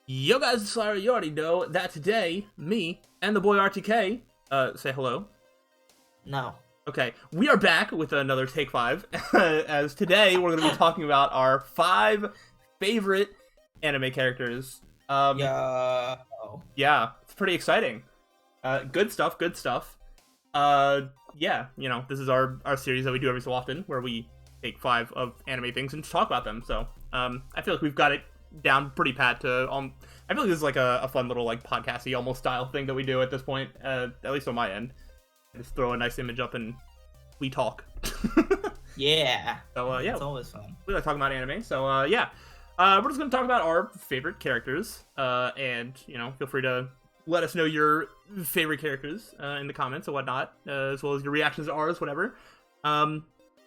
Yo guys, it's slyroh. You already know that today, me and the boy RTK, say hello. No. Okay, we are back with another Take 5, as today we're going to be talking about our 5 favorite anime characters. Yeah, it's pretty exciting. Good stuff, good stuff. Yeah, this is our series that we do every so often, where we take 5 of anime things and talk about them, so, I feel like we've got it down pretty pat to, I feel like this is like a fun little, like, podcasty almost style thing that we do at this point, at least on my end. I just throw a nice image up and we talk. Yeah. So, yeah. It's always fun. We like talking about anime, so, yeah. We're just gonna talk about our favorite characters, and, feel free to let us know your favorite characters, in the comments and whatnot, as well as your reactions to ours, whatever.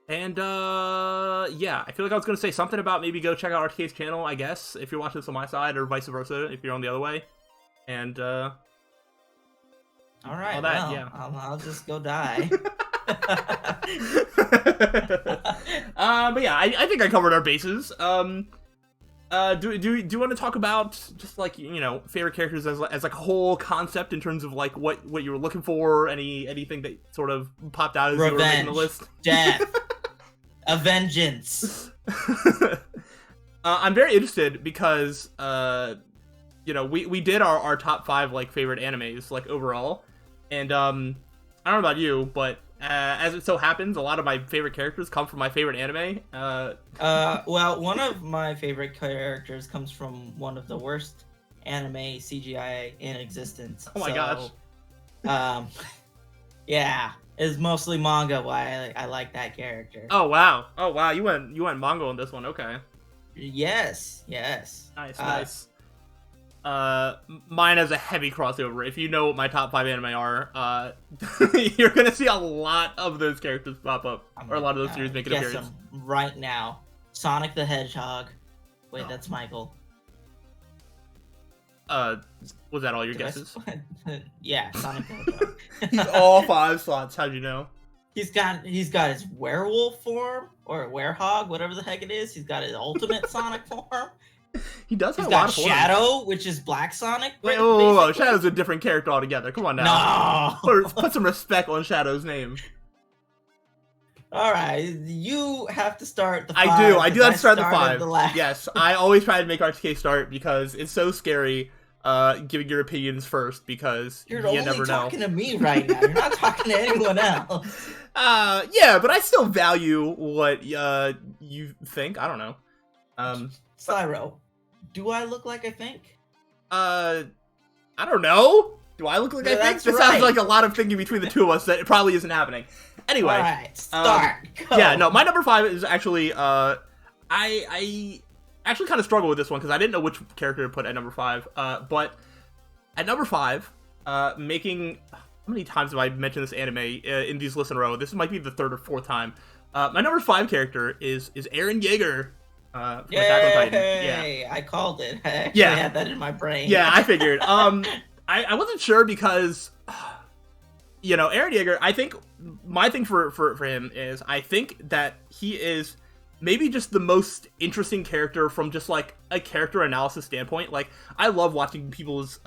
Yeah, I feel like I was going to say something about maybe go check out RTK's channel, I guess, if you're watching this on my side, or vice versa, if you're on the other way. And, all right, all that, well, yeah. I'll just go die. But yeah, I think I covered our bases. Do you want to talk about just, like, favorite characters as like a whole concept in terms of, like, what you were looking for, anything that sort of popped out as you were making the list? Death. A vengeance. I'm very interested because, we did our top 5, like, favorite animes, like, overall. And, I don't know about you, but, as it so happens, a lot of my favorite characters come from my favorite anime. Well, one of my favorite characters comes from one of the worst anime CGI in existence. Oh my gosh. Yeah. It's mostly manga why I like that character. Oh wow. You went manga on this one. Okay. Yes. Nice. Mine has a heavy crossover. If you know what my top 5 anime are, you're gonna see a lot of those characters pop up, or a lot of those series make an appearance. Right now, Sonic the Hedgehog. Wait, that's Michael. Was that all your guesses? Yeah, Sonic the Hedgehog. He's all 5 slots. How'd you know? He's got his werewolf form, or werehog, whatever the heck it is. He's got his ultimate Sonic form. He does have He's a lot got of forms. Shadow, which is Black Sonic. Wait, whoa. Shadow's a different character altogether. Come on now. No. Put some respect on Shadow's name. All right, you have to start the 5. I do have to start the 5. The Yes, I always try to make RTK start because it's so scary giving your opinions first, because you're you only never know. talking to me right now. You're not talking to anyone else. Yeah, but I still value what you think. I don't know. Slyroh, do I look like I think? I don't know. Do I look like I think? This sounds like a lot of thinking between the two of us that it probably isn't happening. Anyway. Alright, start. Go. Yeah, no, my number 5 is actually, I actually kind of struggle with this one because I didn't know which character to put at number 5. But at number 5, making... How many times have I mentioned this anime in these list in a row? This might be the 3rd or 4th time. My number 5 character is Eren Yeager. From Attack on Titan. Yeah. I called it. I actually had that in my brain. Yeah, I figured. I wasn't sure because, Eren Yeager, I think my thing for him is I think that he is maybe just the most interesting character from just, like, a character analysis standpoint. Like, I love watching people's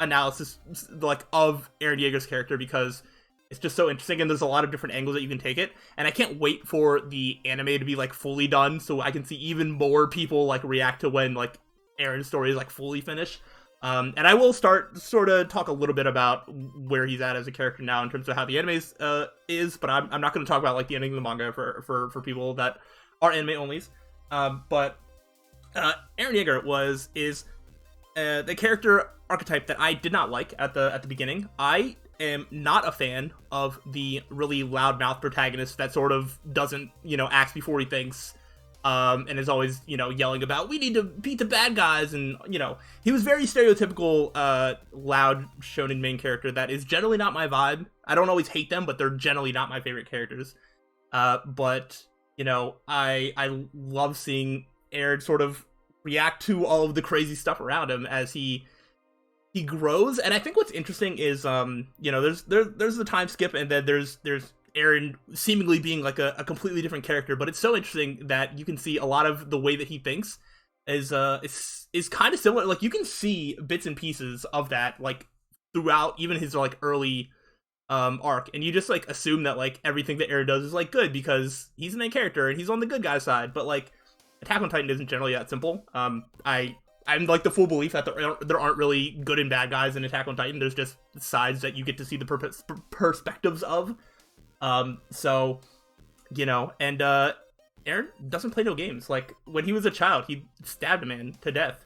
analysis, like, of Eren Yeager's character because it's just so interesting, and there's a lot of different angles that you can take it, and I can't wait for the anime to be, like, fully done so I can see even more people, like, react to when, like, Eren's story is, like, fully finished. And I will sort of talk a little bit about where he's at as a character now in terms of how the anime is, but I'm not going to talk about, like, the ending of the manga for people that are anime onlys. But Eren Yeager is the character archetype that I did not like at the beginning. I am not a fan of the really loudmouth protagonist that sort of doesn't, acts before he thinks, and is always, yelling about, we need to beat the bad guys, and, he was very stereotypical, loud shonen main character that is generally not my vibe. I don't always hate them, but they're generally not my favorite characters. But, I love seeing Eren sort of react to all of the crazy stuff around him as he grows. And I think what's interesting is, there's the time skip, and then there's Eren seemingly being like a completely different character, but it's so interesting that you can see a lot of the way that he thinks is kind of similar. Like you can see bits and pieces of that like throughout even his like early arc, and you just like assume that like everything that Eren does is like good because he's the main character and he's on the good guy side. But like Attack on Titan isn't generally that simple. I'm like the full belief that there aren't really good and bad guys in Attack on Titan. There's just sides that you get to see the perspectives of. So, you know, and Eren doesn't play no games. Like when he was a child, he stabbed a man to death.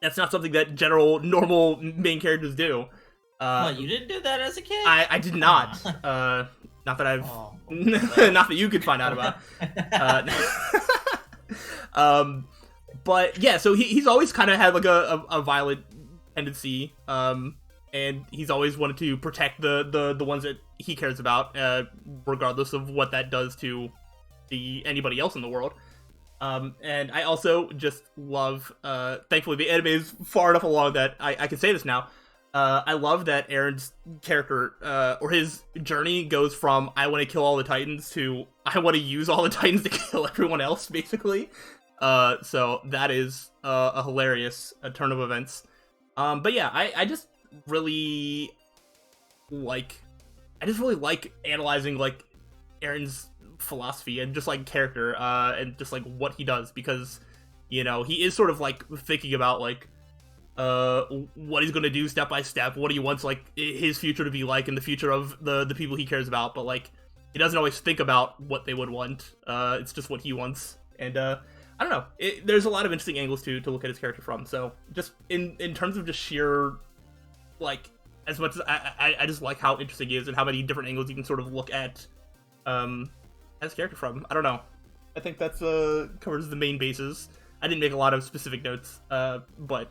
That's not something that normal main characters do. Well, you didn't do that as a kid? I did not. Not that I've, not that you could find out about. But yeah, so he's always kind of had like a violent tendency, and he's always wanted to protect the ones that he cares about, regardless of what that does to anybody else in the world. And I also just love, thankfully the anime is far enough along that I can say this now. I love that Eren's character, or his journey goes from I want to kill all the Titans to I want to use all the Titans to kill everyone else, basically. So that is a hilarious turn of events. But yeah, I just really like analyzing like Eren's philosophy and just like character, and just like what he does, because you know he is sort of like thinking about like what he's gonna do step by step, what he wants like his future to be like, and the future of the people he cares about. But like he doesn't always think about what they would want. It's just what he wants, and I don't know. There's a lot of interesting angles to look at his character from. So just in terms of just sheer like, as much as I just like how interesting he is and how many different angles you can sort of look at his character from. I don't know. I think that's covers the main bases. I didn't make a lot of specific notes, but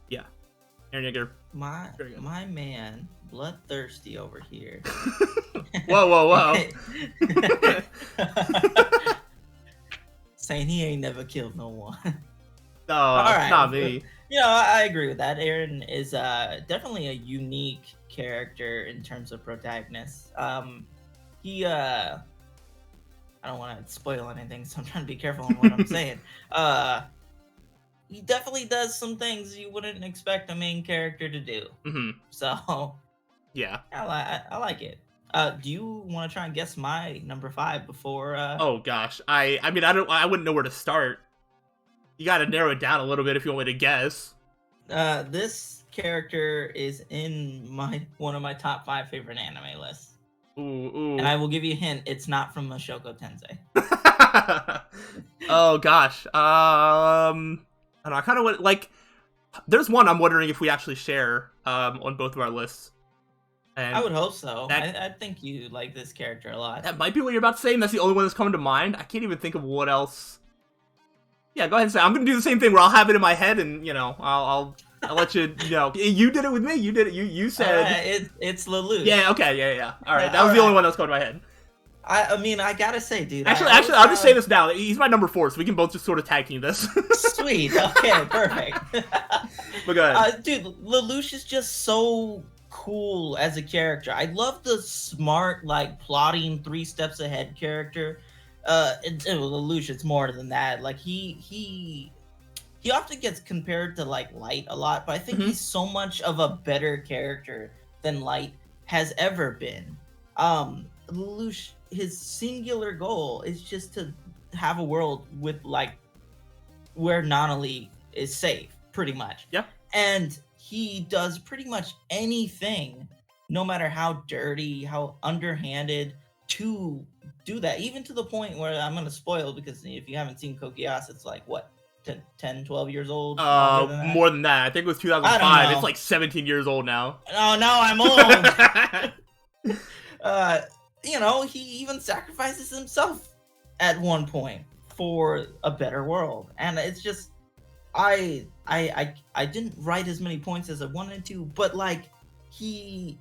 yeah, Eren Yeager. My man, bloodthirsty over here. Whoa. Saying he ain't never killed no one. No, right. Not me. You know, I agree with that. Eren is definitely a unique character in terms of protagonist. He I don't want to spoil anything, so I'm trying to be careful on what I'm saying. He definitely does some things you wouldn't expect a main character to do. Mm-hmm. So yeah, I like it. Do you want to try and guess my number 5 before? Oh gosh, I mean I wouldn't know where to start. You got to narrow it down a little bit if you want me to guess. This character is in one of my top 5 favorite anime lists. Ooh. And I will give you a hint. It's not from Mushoku Tensei. Oh gosh. I don't know. I kind of want like. There's one I'm wondering if we actually share on both of our lists. And I would hope so. I think you like this character a lot. That might be what you're about to say, and that's the only one that's coming to mind. I can't even think of what else. Yeah, go ahead and say. I'm gonna do the same thing where I'll have it in my head, and you know, I'll let you know. You did it with me. You did it. You said it's Lelouch. Yeah. Okay. Yeah. All right. That was the only one that was coming to my head. I mean, I gotta say, dude. Actually, I'll just say this now. He's my number 4, so we can both just sort of tag team this. Sweet. Okay. Perfect. But go ahead. Dude, Lelouch is just so cool as a character. I love the smart, like plotting 3 steps ahead character. Lelouch, it's more than that. Like he often gets compared to like Light a lot, but I think he's so much of a better character than Light has ever been. Lelouch, his singular goal is just to have a world with like where Nunnally is safe, pretty much. Yeah. And he does pretty much anything, no matter how dirty, how underhanded, to do that. Even to the point where I'm going to spoil, because if you haven't seen Kokias, it's like, what, 10, 12 years old? More than that. I think it was 2005. It's like 17 years old now. Oh, no, I'm old. You know, he even sacrifices himself at one point for a better world. And it's just, I didn't write as many points as I wanted to, but like he's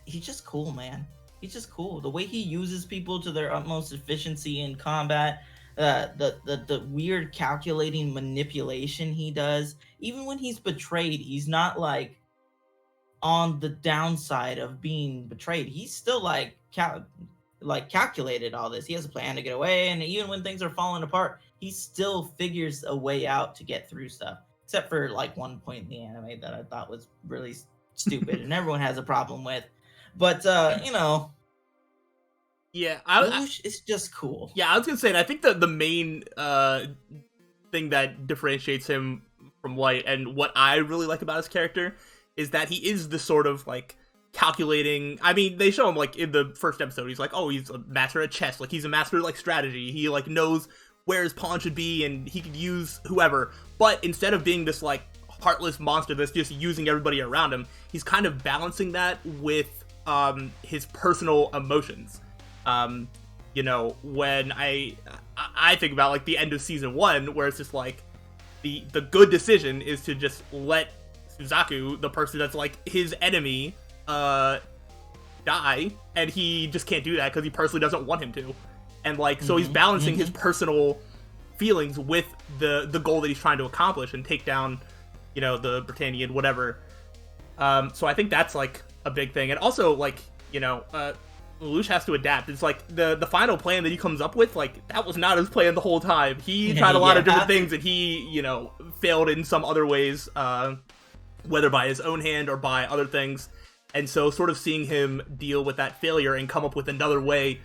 just cool, man. He's just cool. The way he uses people to their utmost efficiency in combat, the weird calculating manipulation he does. Even when he's betrayed, he's not like on the downside of being betrayed. He's still like calculated all this. He has a plan to get away, and even when things are falling apart, he still figures a way out to get through stuff. Except for like one point in the anime that I thought was really stupid and everyone has a problem with. But you know, Yeah, Lelouch is just cool. yeah, I was gonna say, and I think the main thing that differentiates him from White, and what I really like about his character, is that he is the sort of like calculating. I mean, they show him like in the first episode, he's like, oh, he's a master at chess, like he's a master at like strategy. He like knows where his pawn should be, and he could use whoever. But instead of being this like heartless monster that's just using everybody around him, he's kind of balancing that with his personal emotions. You know, when I think about like the end of season 1, where it's just like the good decision is to just let Suzaku, the person that's like his enemy, die, and he just can't do that because he personally doesn't want him to, and like so he's balancing his personal feelings with the goal that he's trying to accomplish and take down, you know, the Britannian whatever. So I think that's like a big thing, and also like, you know, Lelouch has to adapt. It's like the final plan that he comes up with, like that was not his plan the whole time. He tried a lot of different things, and he, you know, failed in some other ways, whether by his own hand or by other things. And so sort of seeing him deal with that failure and come up with another way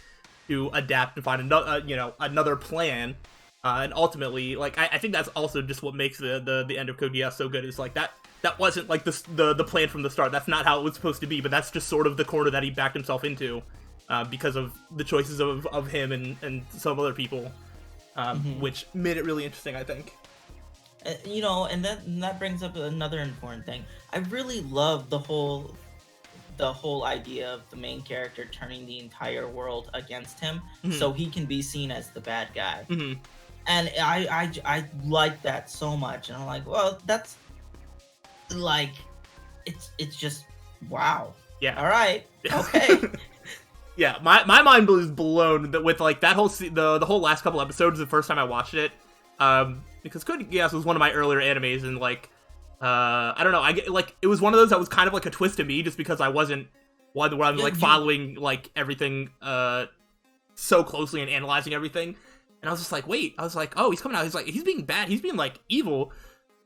to adapt and find another, you know, another plan, and ultimately, like I think that's also just what makes the end of Code Geass so good. Is like that wasn't like the plan from the start. That's not how it was supposed to be, but that's just sort of the corner that he backed himself into, because of the choices of him and some other people, which made it really interesting, I think. You know, and that brings up another important thing. I really love the whole idea of the main character turning the entire world against him, so he can be seen as the bad guy. And I like that so much, and I'm like, well, that's like, it's just wow. Yeah. All right. Okay. Yeah, my mind was blown that with like that whole the whole last couple episodes. The first time I watched it, because Code Geass was one of my earlier animes, and like, I don't know, I get like it was one of those that was kind of like a twist to me, just because I wasn't one where I'm like following like everything so closely and analyzing everything, and I was just like, wait, I was like, oh, he's coming out, he's like, he's being bad, he's being like evil,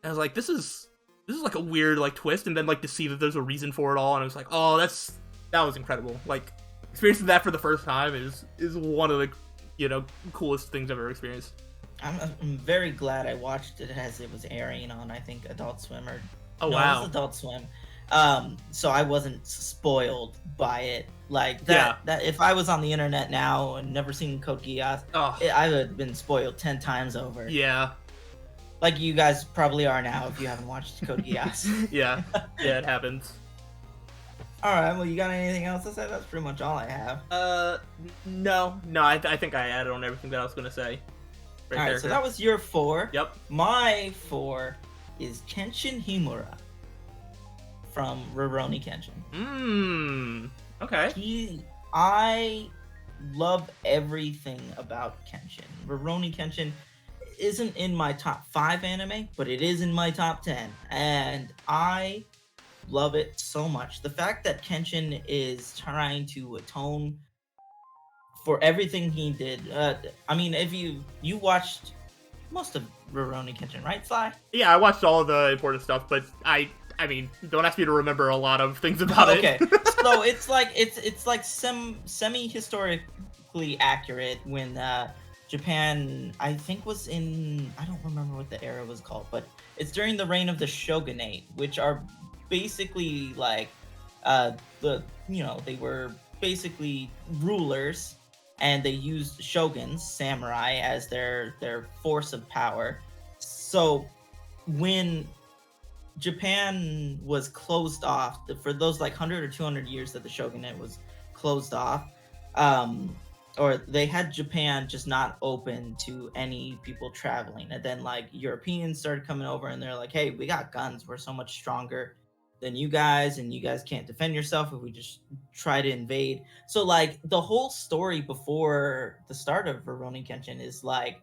and I was like, this is like a weird like twist, and then like to see that there's a reason for it all, and I was like, oh, that was incredible. Like, experiencing that for the first time is one of the, you know, coolest things I've ever experienced. I'm very glad I watched it as it was airing on, I think, Adult Swim, or oh no, wow, it was Adult Swim. So I wasn't spoiled by it like that. That if I was on the internet now and never seen Code Geass, I would have been spoiled 10 times over. Yeah, like you guys probably are now if you haven't watched Code Geass. yeah, it happens. All right, well, you got anything else to say? That's pretty much all I have. No, I think I added on everything that I was gonna say. All right, so that was your 4. Yep. My 4 is Kenshin Himura from Rurouni Kenshin. Okay. I love everything about Kenshin. Rurouni Kenshin isn't in my top 5 anime, but it is in my top 10, and I love it so much. The fact that Kenshin is trying to atone for everything he did. I mean, if you watched most of Rurouni Kenshin, right, Sly? Yeah, I watched all of the important stuff, but I mean, don't ask me to remember a lot of things about it. Okay. So it's like semi historically accurate when Japan, I think, was in, I don't remember what the era was called, but it's during the reign of the shogunate, which are basically like they were basically rulers, and they used shoguns, samurai, as their force of power. So when Japan was closed off for those like 100 or 200 years that the shogunate was closed off, or they had Japan just not open to any people traveling, and then like Europeans started coming over, and they're like, hey, we got guns, we're so much stronger than you guys, and you guys can't defend yourself if we just try to invade. So like the whole story before the start of Rurouni Kenshin is like,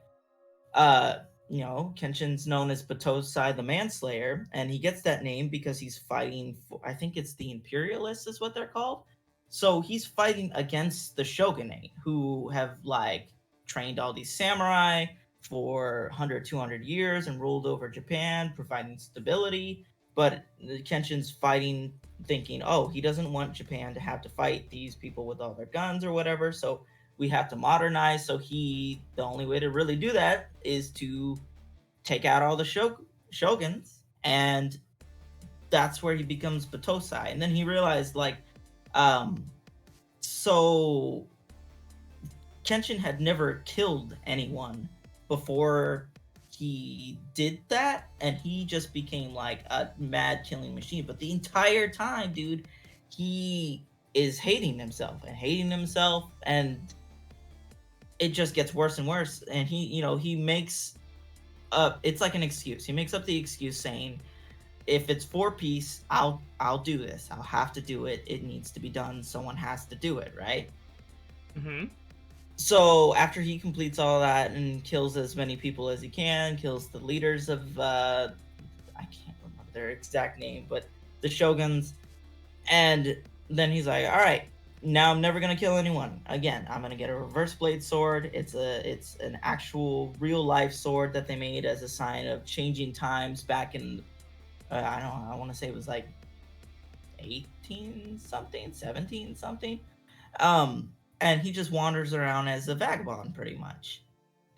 Kenshin's known as Batosai the Manslayer, and he gets that name because he's fighting for, I think it's the Imperialists is what they're called. So he's fighting against the shogunate, who have like trained all these samurai for 100, 200 years and ruled over Japan, providing stability. But Kenshin's fighting, thinking, oh, he doesn't want Japan to have to fight these people with all their guns or whatever. So we have to modernize. So the only way to really do that is to take out all the shoguns, and that's where he becomes Batosai. And then he realized, like, so Kenshin had never killed anyone before he did that, and he just became like a mad killing machine. But the entire time, dude, he is hating himself, and it just gets worse and worse. And he makes up, it's like an excuse. He makes up the excuse saying, if it's for peace, I'll do this. I'll have to do it. It needs to be done. Someone has to do it, right? Mm-hmm. So after he completes all that and kills as many people as he can, kills the leaders of I can't remember their exact name, but the shoguns, and then he's like, all right, now I'm never gonna kill anyone again. I'm gonna get a reverse blade sword. It's an actual real life sword that they made as a sign of changing times back in I want to say it was like 18 something, 17 something. And he just wanders around as a vagabond pretty much.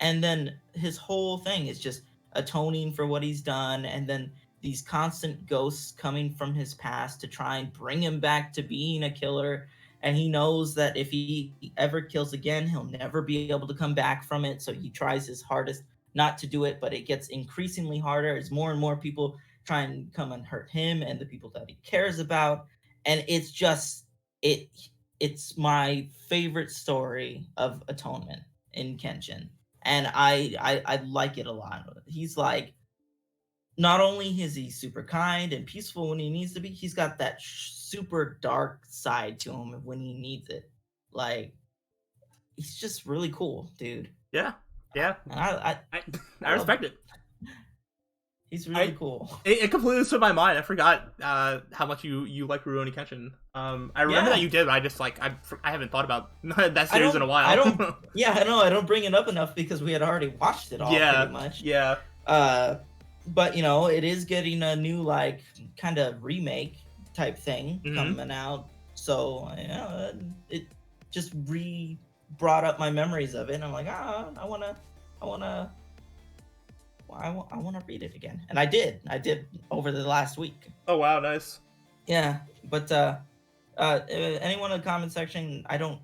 And then his whole thing is just atoning for what he's done, and then these constant ghosts coming from his past to try and bring him back to being a killer. And he knows that if he ever kills again, he'll never be able to come back from it. So he tries his hardest not to do it, but it gets increasingly harder as more and more people try and come and hurt him and the people that he cares about. And it's just it's my favorite story of atonement in Kenshin, and I like it a lot. He's like, not only is he super kind and peaceful when he needs to be, he's got that super dark side to him when he needs it. Like, he's just really cool, dude. Yeah. And I respect it. He's really cool. It completely slipped my mind. I forgot how much you like Rurouni Kenshin. I remember that you did, but I just I haven't thought about that series in a while. I know. I don't bring it up enough because we had already watched it all pretty much. Yeah. But it is getting a new like kind of remake type thing coming out. So it just brought up my memories of it, and I'm like, I wanna read it again. And I did over the last week. Oh wow, nice. Yeah, but anyone in the comment section, I don't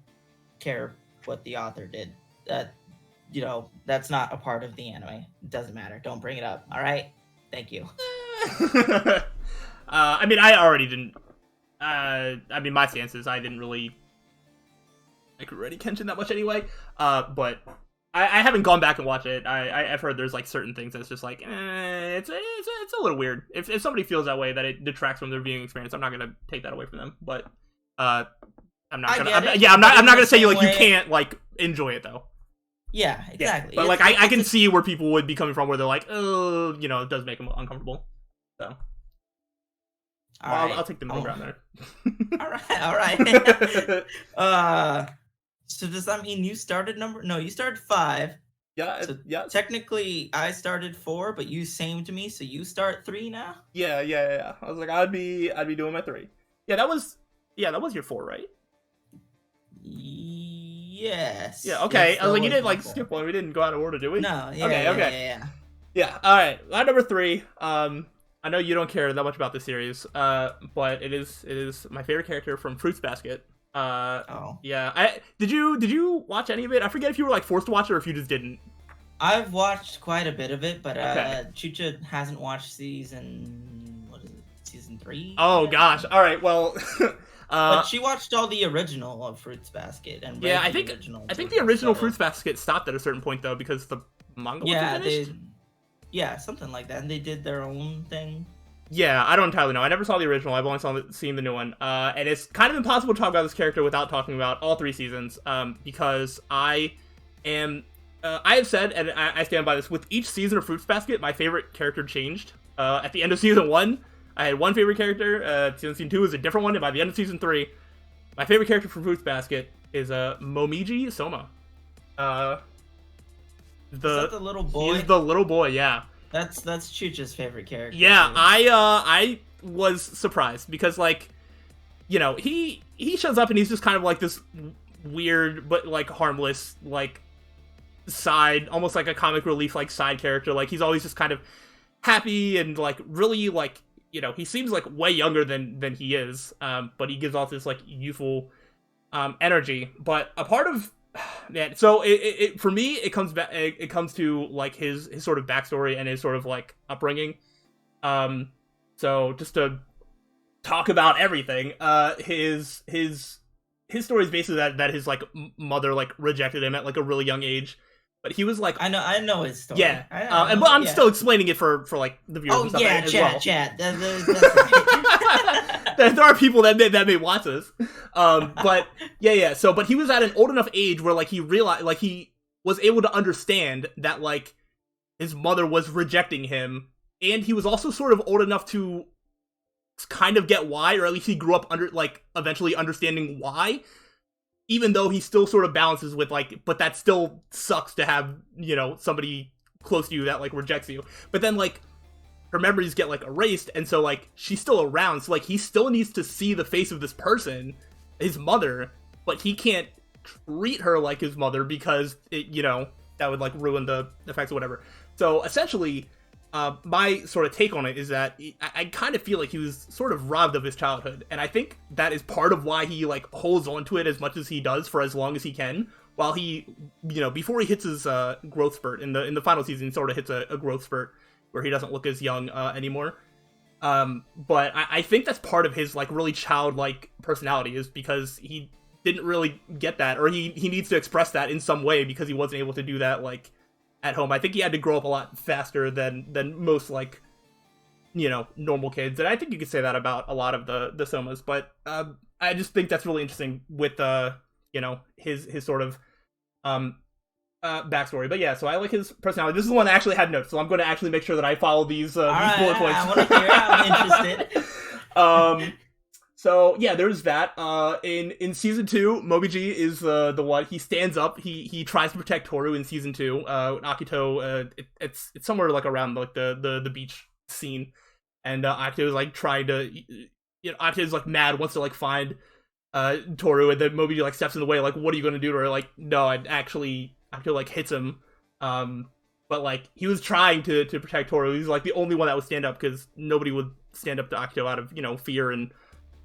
care what the author did. That's not a part of the anime. It doesn't matter. Don't bring it up. All right? Thank you. I mean, I already didn't. My stance is I didn't really like Rurouni Kenshin that much anyway. But I haven't gone back and watched it. I've heard there's like certain things that's just like, it's a little weird. If somebody feels that way, that it detracts from their viewing experience, I'm not gonna take that away from them. But I'm not gonna say you can't like enjoy it though. Yeah, exactly. Yeah, but I can see where people would be coming from, where they're like, oh, it does make them uncomfortable. So I'll take the middle ground there. all right. So does that mean you started you started 5? Yeah. So yeah. Technically, I started 4, but you same to me, so you start 3 now. Yeah. I was like, I'd be doing my 3. Yeah, that was your 4, right? Yes. Yeah. Okay. Yes, I was like, you didn't skip one. We didn't go out of order, did we? No. Yeah. Okay. Yeah. All right. Line number 3. I know you don't care that much about this series, but it is my favorite character from Fruits Basket. Yeah. Did you watch any of it? I forget if you were like forced to watch it or if you just didn't. I've watched quite a bit of it, but Chucha hasn't watched season 3. Oh gosh. All right. Well, but she watched all the original of Fruits Basket and I think the original Fruits Basket stopped at a certain point though because the manga wasn't finished. Yeah, something like that. And they did their own thing. Yeah, I don't entirely know. I never saw the original. I've only seen the new one. And it's kind of impossible to talk about this character without talking about all 3 seasons. Because I have said, and I stand by this, with each season of Fruits Basket, my favorite character changed. At the end of season 1, I had one favorite character. Season 2 is a different one. And by the end of season 3, my favorite character from Fruits Basket is Momiji Soma. Is that the little boy? He's the little boy, yeah. That's Chucha's favorite character. Yeah, too. I was surprised because like, you know, he shows up and he's just kind of like this weird but like harmless like side, almost like a comic relief like side character. Like he's always just kind of happy and like really like, you know, he seems like way younger than he is, but he gives off this like youthful energy. But a part of man, so it for me it comes back, it comes to like his sort of backstory and his sort of like upbringing. So just to talk about everything, his story is basically that his like mother like rejected him at like a really young age, but he was like, I know his story. yeah, I but I'm yeah. still explaining it for like the viewers. Oh and stuff yeah, as chat, well. chat. That's right. There are people that may watch this, but yeah. So, but he was at an old enough age where like he realized, like he was able to understand that like his mother was rejecting him, and he was also sort of old enough to kind of get why, or at least he grew up under like eventually understanding why. Even though he still sort of balances with like, but that still sucks to have, you know, somebody close to you that like rejects you. But then like her memories get like erased, and so like she's still around, so like he still needs to see the face of this person, his mother, but he can't treat her like his mother because it, you know, that would like ruin the effects or whatever. So essentially, my sort of take on it is that I kind of feel like he was sort of robbed of his childhood, and I think that is part of why he like holds on to it as much as he does for as long as he can, while he, you know, before he hits his growth spurt in the final season, he sort of hits a growth spurt where he doesn't look as young anymore. But I think that's part of his like really childlike personality, is because he didn't really get that, or he needs to express that in some way because he wasn't able to do that like at home. I think he had to grow up a lot faster than most like, you know, normal kids, and I think you could say that about a lot of the Somas. But I just think that's really interesting with you know, his sort of backstory. But yeah, so I like his personality. This is the one that actually had notes, so I'm going to actually make sure that I follow these bullet points. I want to hear. I'm interested. So yeah, there's that. In season 2, Mobiji is the one. He stands up. He tries to protect Toru in season 2. Akito, it's somewhere like around like the beach scene, and Akito is like trying to, you know, Akito is like mad, wants to like find Toru, and then Mobiji like steps in the way, like, what are you gonna do to her? Like, no, Akito like hits him. But like he was trying to protect Toru. He's like the only one that would stand up, because nobody would stand up to Akito out of, you know, fear and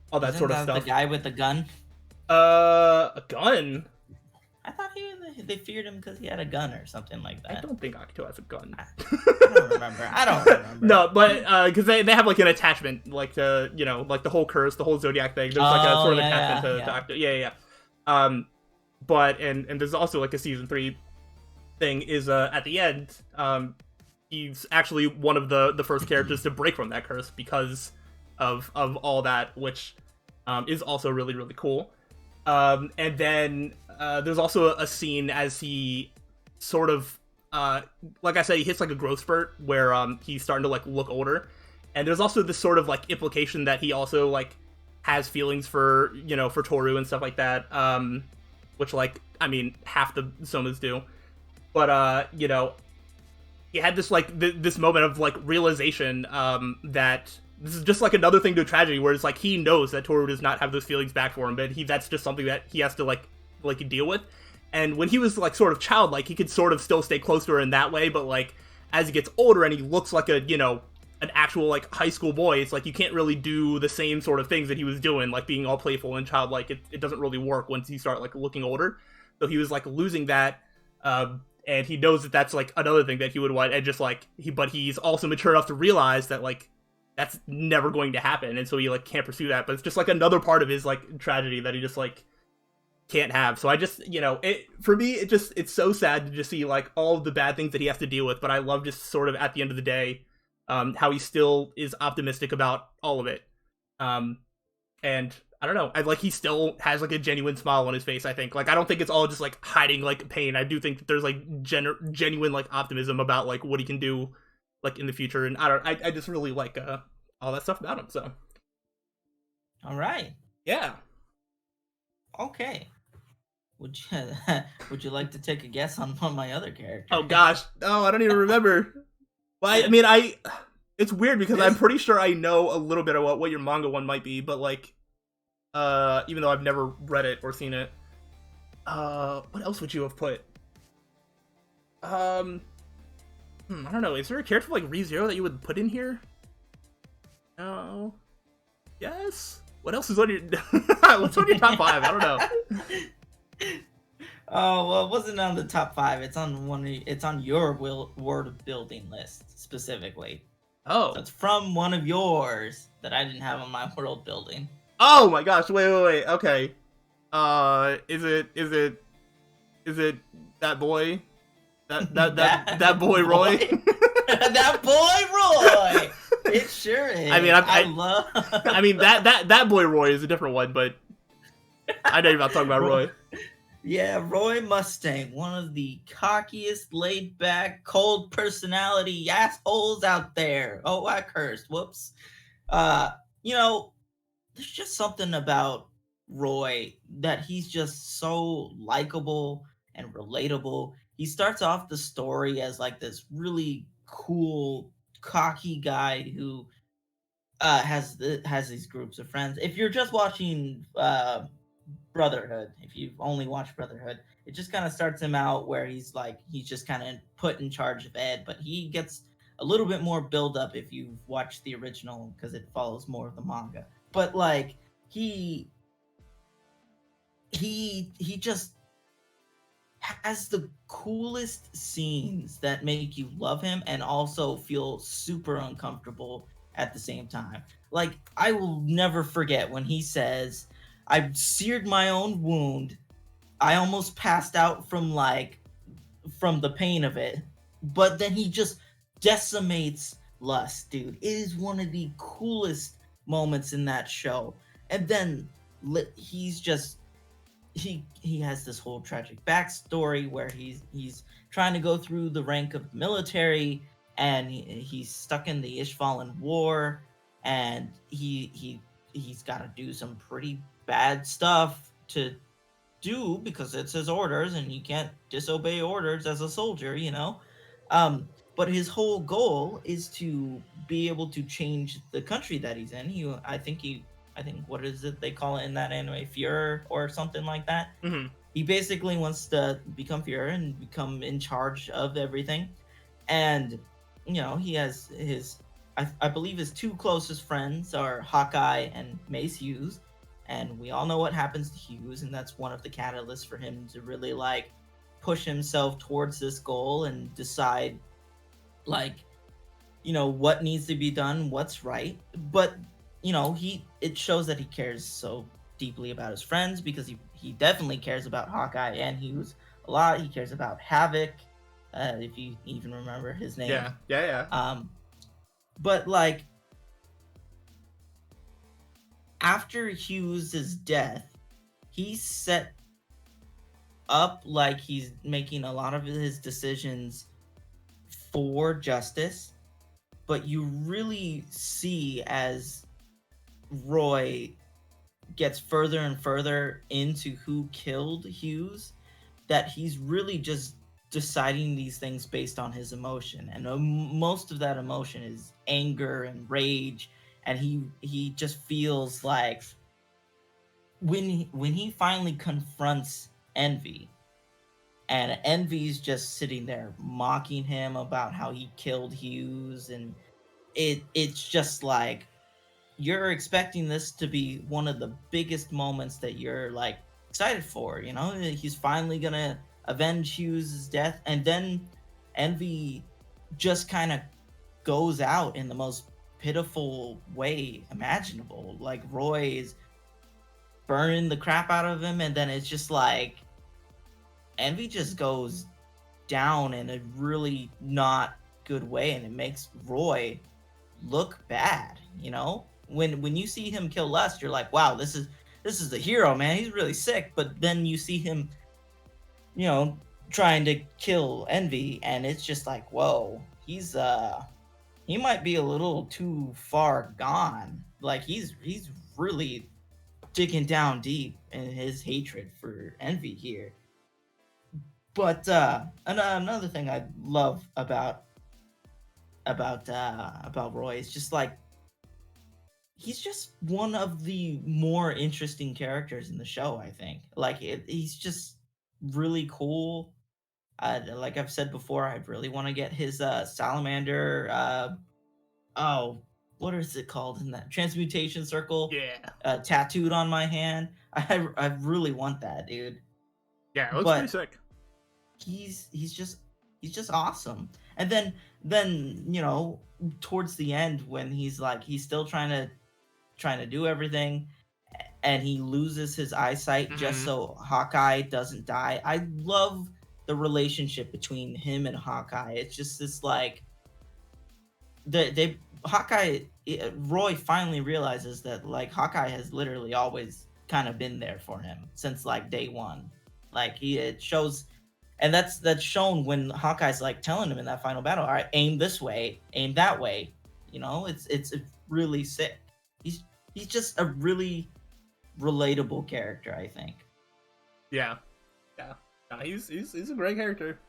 all that sort of stuff. The guy with the gun? A gun? I thought they feared him because he had a gun or something like that. I don't think Akito has a gun. I don't remember. No, but because they have like an attachment, like the, you know, like the whole curse, the whole Zodiac thing. There's like a sort of attachment to Akito. Yeah. But and there's also like a season 3 thing is at the end, he's actually one of the first characters to break from that curse because of all that, which is also really, really cool. And then there's also a scene as he sort of like I said, he hits like a growth spurt where he's starting to like look older, and there's also this sort of like implication that he also like has feelings for, you know, for Toru and stuff like that, which like, I mean, half the Somas do. But you know, he had this like this moment of like realization that this is just like another thing to a tragedy, where it's like he knows that Toru does not have those feelings back for him, but that's just something that he has to like deal with. And when he was like sort of childlike, he could sort of still stay close to her in that way, but like as he gets older and he looks like a, you know, an actual like high school boy, it's like you can't really do the same sort of things that he was doing, like being all playful and childlike. It doesn't really work once you start like looking older. So he was like losing that, and he knows that that's like another thing that he would want, and just like but he's also mature enough to realize that like that's never going to happen, and so he like can't pursue that. But it's just like another part of his like tragedy that he just like can't have. So I just, you know, for me, it's so sad to just see like all of the bad things that he has to deal with, but I love just sort of at the end of the day how he still is optimistic about all of it. And I don't know, he still has like a genuine smile on his face. I think, like, I don't think it's all just like hiding like pain. I do think that there's like genuine like optimism about like what he can do like in the future, and I just really like all that stuff about him. So all right, yeah, okay. Would you would you like to take a guess on my other character? Oh gosh, oh I don't even remember. Well, I mean, it's weird because I'm This pretty sure I know a little bit about what your manga one might be, but like, even though I've never read it or seen it, what else would you have put? Um, I don't know. Is there a character like ReZero that you would put in here? No. Yes. What else is on your? What's on your top five? I don't know. Oh well, it wasn't on the top five. It's on it's on your world building list specifically. Oh. So it's from one of yours that I didn't have on my world building. Oh my gosh! Wait. Okay. Is it that boy? That boy Roy? That boy Roy. It sure is. I mean, I love. I mean that boy Roy is a different one, but I know you're not talking about Roy. Yeah, Roy Mustang, one of the cockiest, laid-back, cold personality assholes out there. Oh, I cursed. Whoops. You know, there's just something about Roy that he's just so likable and relatable. He starts off the story as like this really cool, cocky guy who has these groups of friends. If you're just watching Brotherhood, if you've only watched Brotherhood, it just kind of starts him out where he's just kind of put in charge of Ed, but he gets a little bit more build up if you've watched the original because it follows more of the manga. But like he just has the coolest scenes that make you love him and also feel super uncomfortable at the same time. Like I will never forget when he says, "I seared my own wound. I almost passed out from the pain of it." But then he just decimates Lust, dude. It is one of the coolest moments in that show. And then he's just he has this whole tragic backstory where he's trying to go through the rank of the military, and he's stuck in the Ishvalan War, and he's got to do some pretty bad stuff to do because it's his orders, and you can't disobey orders as a soldier, you know. But his whole goal is to be able to change the country that he's in. I think what is it they call it in that anime, Fuhrer or something like that. Mm-hmm. He basically wants to become Fuhrer and become in charge of everything. And you know, he has I believe his two closest friends are Hawkeye and Mace Hughes, and we all know what happens to Hughes, and that's one of the catalysts for him to really like push himself towards this goal and decide like, you know, what needs to be done, what's right. But you know, it shows that he cares so deeply about his friends because he definitely cares about Hawkeye and Hughes a lot. He cares about Havoc, if you even remember his name. Yeah. But like after Hughes' death, he's set up like he's making a lot of his decisions for justice, but you really see as Roy gets further and further into who killed Hughes that he's really just deciding these things based on his emotion, and most of that emotion is anger and rage, and he just feels like when he finally confronts Envy, and Envy's just sitting there mocking him about how he killed Hughes, and it's just like you're expecting this to be one of the biggest moments that you're like excited for, you know? He's finally gonna avenge Hughes' death, and then Envy just kind of goes out in the most pitiful way imaginable. Like Roy is burning the crap out of him, and then it's just like Envy just goes down in a really not good way, and it makes Roy look bad, you know? When you see him kill Lust, you're like, wow, this is the hero, man. He's really sick. But then you see him, you know, trying to kill Envy, and it's just like, whoa, he might be a little too far gone. Like he's really digging down deep in his hatred for Envy here. But another thing I love about Roy is just like he's just one of the more interesting characters in the show. I think like he's just really cool. Like I've said before, I really want to get his salamander. Oh, what is it called in that transmutation circle? Yeah. Tattooed on my hand. I really want that, dude. Yeah, it looks But pretty sick. he's just awesome. And then you know towards the end when he's like he's still trying to do everything and he loses his eyesight just so Hawkeye doesn't die. I love the relationship between him and Hawkeye. It's just this like Roy finally realizes that like Hawkeye has literally always kind of been there for him since like day one. Like it shows, and that's shown when Hawkeye's like telling him in that final battle, all right, aim this way, aim that way. You know, it's really sick. He's just a really relatable character, I think. Yeah. No, he's a great character.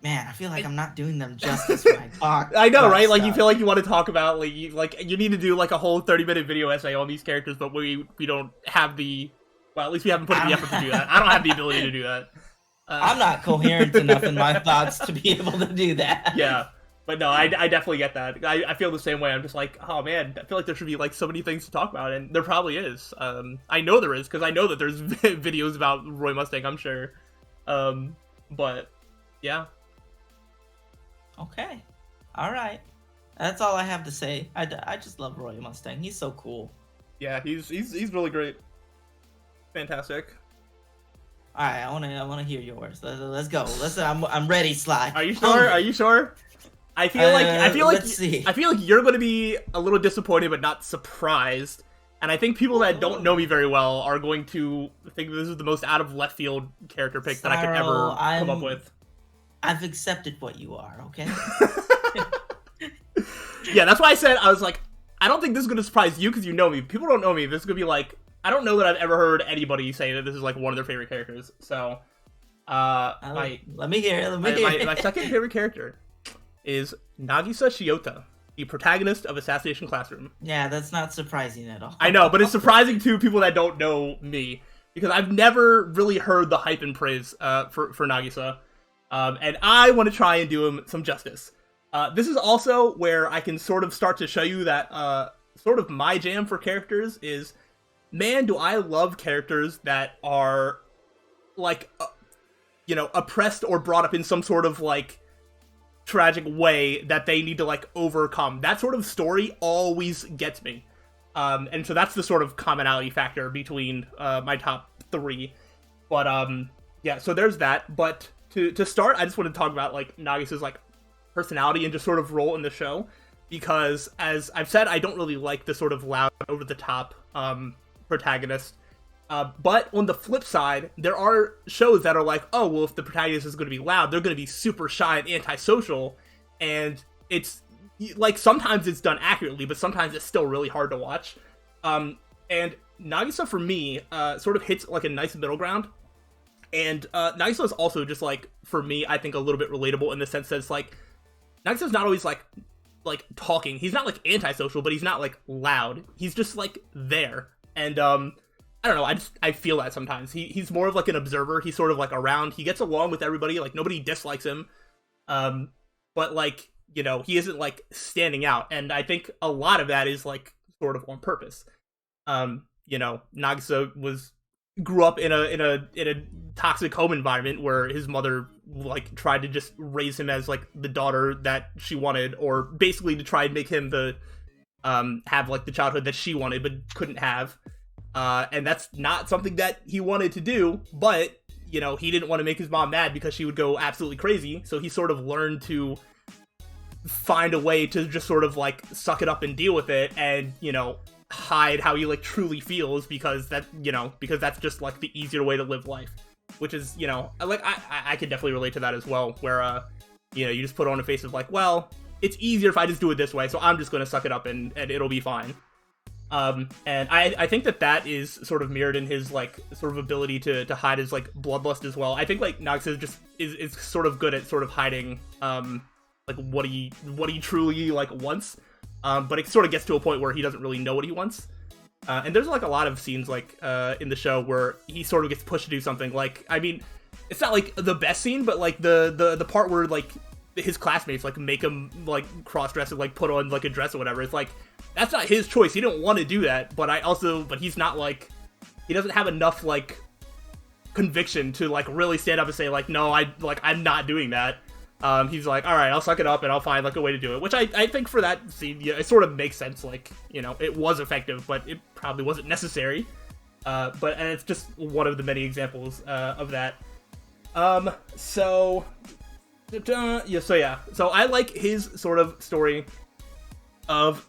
Man, I feel like I'm not doing them justice when I talk. I know, right? Like, stuff. you feel like you want to talk about, like, you need to do, like, a whole 30-minute video essay on these characters, but we don't have the... Well, at least we haven't put in the effort to do that. I don't have the ability to do that. I'm not coherent enough in my thoughts to be able to do that. Yeah. But no, I definitely get that. I feel the same way. I'm just like, oh man, I feel like there should be like so many things to talk about, and there probably is. I know there is, because I know that there's videos about Roy Mustang, I'm sure. But yeah. Okay. All right. That's all I have to say. I just love Roy Mustang. He's so cool. Yeah, he's really great. Fantastic. All right, I want to hear yours. Let's go. I'm ready, Sly. Are you sure? Are you sure? I feel let's see. I feel like you're going to be a little disappointed but not surprised. And I think people that don't know me very well are going to think this is the most out of left field character pick that I could ever come up with. I've accepted what you are, okay? Yeah, that's why I said, I was like, I don't think this is going to surprise you because you know me. People don't know me. This is going to be like, I don't know that I've ever heard anybody say that this is like one of their favorite characters. So, let me hear it. My second favorite character is Nagisa Shiota, the protagonist of Assassination Classroom. Yeah, that's not surprising at all. I know, but it's surprising to people that don't know me, because I've never really heard the hype and praise for Nagisa, and I want to try and do him some justice. This is also where I can sort of start to show you that sort of my jam for characters is, man, do I love characters that are, like, oppressed or brought up in some sort of, like, tragic way that they need to like overcome. That sort of story always gets me, and so that's the sort of commonality factor between my top three. But yeah, so there's that. But to start, I just want to talk about like Nagisa's like personality and just sort of role in the show, because as I've said, I don't really like the sort of loud, over the top protagonist. But on the flip side, there are shows that are like, oh, well, if the protagonist is going to be loud, they're going to be super shy and antisocial, and it's, like, sometimes it's done accurately, but sometimes it's still really hard to watch. And Nagisa, for me, sort of hits, like, a nice middle ground, and Nagisa is also just, like, for me, I think a little bit relatable in the sense that it's, like, Nagisa's not always, like, talking. He's not, like, antisocial, but he's not, like, loud. He's just, like, there, and, I don't know, I feel that sometimes. He's more of like an observer. He's sort of like around. He gets along with everybody. Like, nobody dislikes him. But like, he isn't like standing out. And I think a lot of that is like sort of on purpose. Nagisa grew up in a toxic home environment where his mother like tried to just raise him as like the daughter that she wanted, or basically to try and make him the have like the childhood that she wanted but couldn't have. And that's not something that he wanted to do, but, he didn't want to make his mom mad because she would go absolutely crazy, so he sort of learned to find a way to just sort of, like, suck it up and deal with it, and, hide how he, like, truly feels, because because that's just, like, the easier way to live life, which is, like, I could definitely relate to that as well, where, you just put on a face of, like, well, it's easier if I just do it this way, so I'm just gonna suck it up and it'll be fine. And I think that is sort of mirrored in his like sort of ability to hide his like bloodlust as well. I think like Nagisa is sort of good at sort of hiding like what he truly like wants, but it sort of gets to a point where he doesn't really know what he wants. And there's like a lot of scenes like in the show where he sort of gets pushed to do something. Like, I mean, it's not like the best scene, but like the part where like his classmates like make him like cross dress and like put on like a dress or whatever. It's like, that's not his choice. He didn't want to do that, but he's not like, he doesn't have enough like conviction to like really stand up and say like, no, I'm not doing that. He's like, all right, I'll suck it up and I'll find like a way to do it, which I think for that scene, yeah, it sort of makes sense. Like, you know, it was effective, but it probably wasn't necessary. And it's just one of the many examples of that. So I like his sort of story of,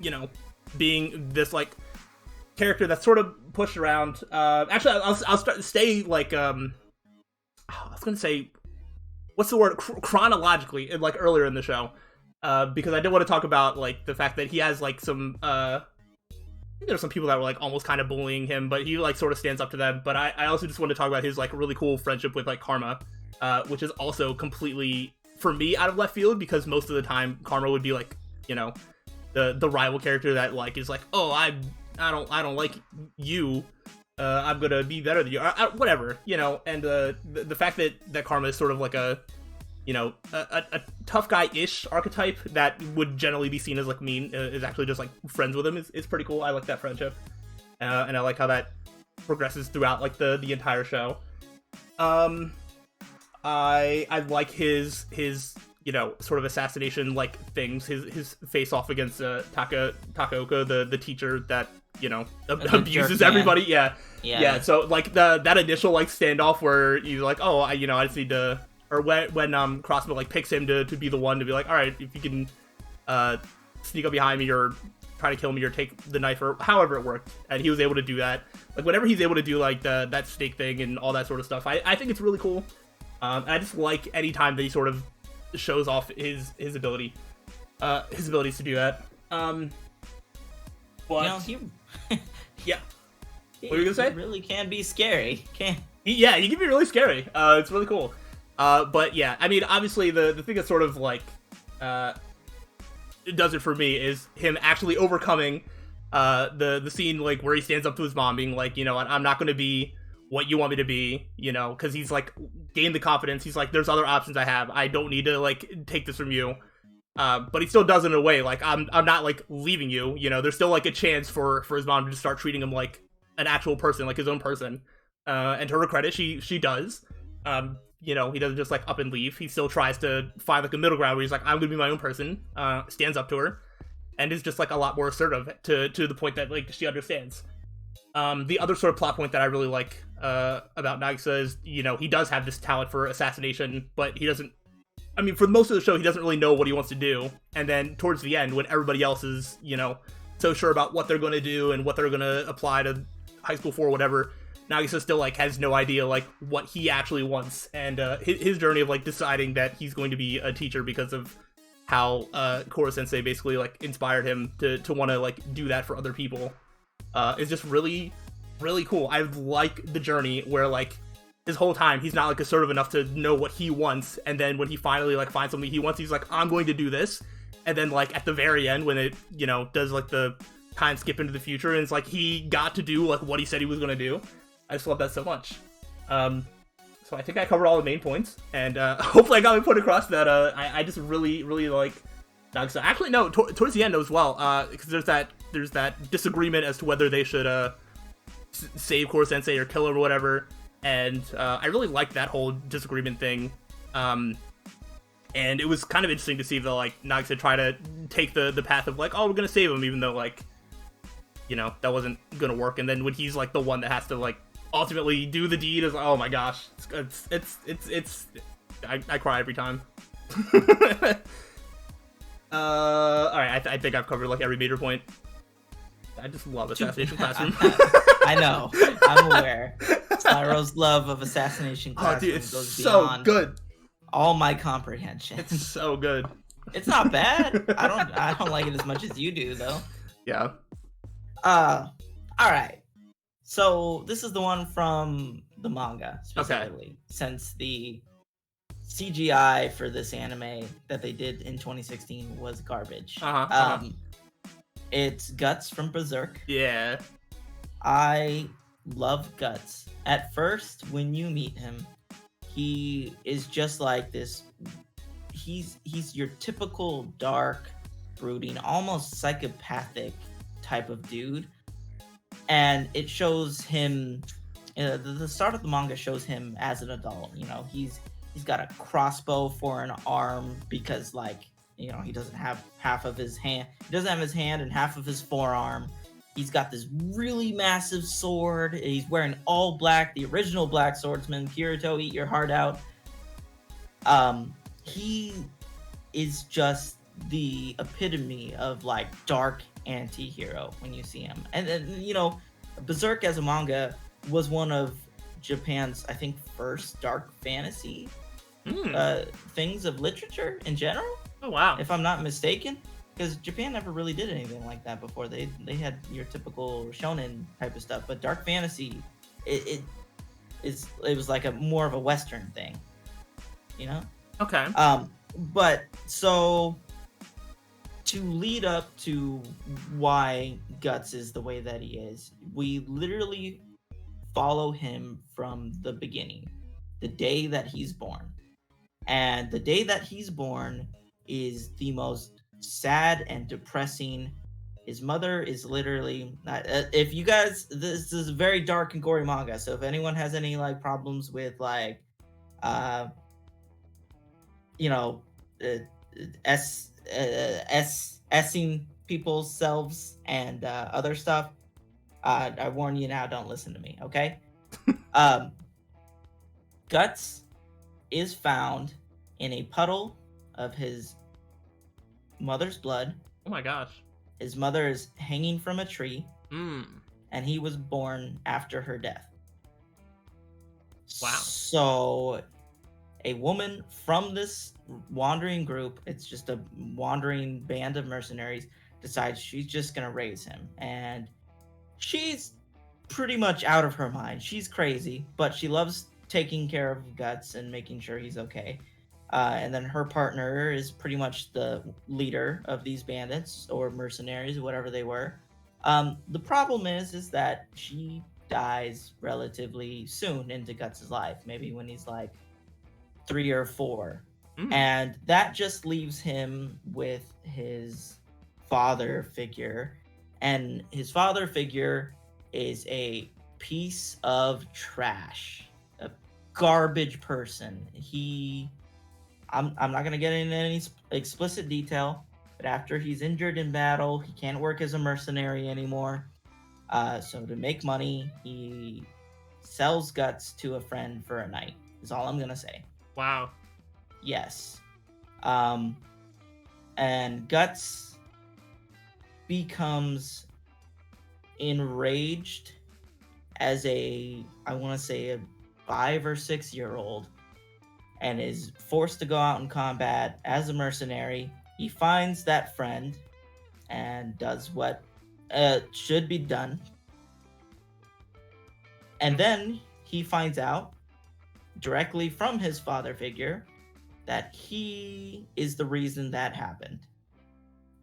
you know, being this like character that's sort of pushed around. Actually, I'll stay like I was gonna say, what's the word, chronologically, like earlier in the show, because I did want to talk about like the fact that he has like some I think there's some people that were like almost kind of bullying him, but he like sort of stands up to them. But I also just want to talk about his like really cool friendship with like Karma, which is also completely, for me, out of left field, because most of the time Karma would be like, you know, the rival character that like is like, oh, I don't like you, I'm gonna be better than you, whatever, you know. And the fact that Karma is sort of like a, you know, a tough guy-ish archetype that would generally be seen as like mean, is actually just like friends with him is pretty cool. I like that friendship, and I like how that progresses throughout like the entire show. I like his you know, sort of assassination like things, his face off against Takaoka, the teacher that, you know, abuses everybody. Yeah. So like that initial like standoff where you're like, oh, I just need to, or when Crossbow like picks him to be the one to be like, all right, if you can sneak up behind me or try to kill me or take the knife or however it worked, and he was able to do that. Like whenever he's able to do like that snake thing and all that sort of stuff, I think it's really cool. I just like any time that he sort of shows off his abilities to do that. But you know, yeah, what were you gonna say? He really can be scary. Yeah, he can be really scary. It's really cool. But yeah, I mean, obviously the thing that sort of like it does it for me is him actually overcoming the scene like where he stands up to his mom, being like, you know, I'm not gonna be what you want me to be, you know, because he's like gained the confidence. He's like, there's other options I have. I don't need to like take this from you. But he still does it in a way like, I'm not like leaving you. You know, there's still like a chance for his mom to just start treating him like an actual person, like his own person. And to her credit, she does. You know, he doesn't just like up and leave. He still tries to find like a middle ground where he's like, I'm gonna be my own person. Stands up to her, and is just like a lot more assertive to the point that like she understands. The other sort of plot point that I really like about Nagisa is, you know, he does have this talent for assassination, but he doesn't, I mean, for most of the show, he doesn't really know what he wants to do. And then towards the end, when everybody else is, you know, so sure about what they're going to do and what they're going to apply to high school for or whatever, Nagisa still like has no idea like what he actually wants. And his journey of like deciding that he's going to be a teacher because of how Koro Sensei basically like inspired him to want to like do that for other people is just really, really cool. I like the journey where like his whole time he's not like assertive enough to know what he wants, and then when he finally like finds something he wants, he's like, I'm going to do this. And then like at the very end when it, you know, does like the time skip into the future and it's like he got to do like what he said he was going to do. I just love that so much. So I think I covered all the main points, and hopefully I got my point across that I just really, really like Nagisa. Actually, no, towards the end as well, because there's that disagreement as to whether they should save Koro Sensei or kill him or whatever, and I really liked that whole disagreement thing. And it was kind of interesting to see the like Nagisa try to take the path of like, oh, we're gonna save him, even though like, you know, that wasn't gonna work. And then when he's like the one that has to like ultimately do the deed, is like, oh my gosh, it's I cry every time. All right, I think I've covered like every major point. I just love Assassination Classroom. I know, I'm aware. Slyroh's love of Assassination Classroom goes beyond good. All my comprehension. It's so good. It's not bad. I don't like it as much as you do, though. Yeah. All right. So this is the one from the manga Okay. specifically, since the CGI for this anime that they did in 2016 was garbage. It's Guts from Berserk. Yeah. I love Guts. At first, when you meet him, he is just like this. He's your typical dark, brooding, almost psychopathic type of dude, and it shows him. The start of the manga shows him as an adult. You know, he's got a crossbow for an arm because, like, you know, he doesn't have half of his hand. He doesn't have his hand and half of his forearm. He's got this really massive sword. He's wearing all black, the original black swordsman. Kirito, eat your heart out. He is just the epitome of like dark anti-hero when you see him. And then, you know, Berserk as a manga was one of Japan's, I think, first dark fantasy things of literature in general. Oh wow! If I'm not mistaken, because Japan never really did anything like that before. They had your typical shonen type of stuff, but dark fantasy, it was like a more of a Western thing, you know. Okay. But so to lead up to why Guts is the way that he is, we literally follow him from the beginning, the day that he's born. And the day that he's born is the most sad and depressing. His mother is literally, if you guys, this is a very dark and gory manga, so if anyone has any like problems with like you know, essing people's selves and other stuff, I warn you now, don't listen to me, okay? Guts is found in a puddle of his mother's blood. Oh my gosh. His mother is hanging from a tree, and he was born after her death. Wow. So a woman from this wandering group, it's just a wandering band of mercenaries, decides she's just gonna raise him. And she's pretty much out of her mind. She's crazy, but she loves taking care of Guts and making sure he's okay. And then her partner is pretty much the leader of these bandits or mercenaries, whatever they were. The problem is that she dies relatively soon into Guts' life, maybe when he's like 3 or 4. And that just leaves him with his father figure. And his father figure is a piece of trash, a garbage person. I'm not going to get into any explicit detail, but after he's injured in battle, he can't work as a mercenary anymore. So to make money, he sells Guts to a friend for a night, is all I'm going to say. Wow. Yes. And Guts becomes enraged as I want to say a 5 or 6 year old, and is forced to go out in combat as a mercenary. He finds that friend and does what should be done. And then he finds out directly from his father figure that he is the reason that happened.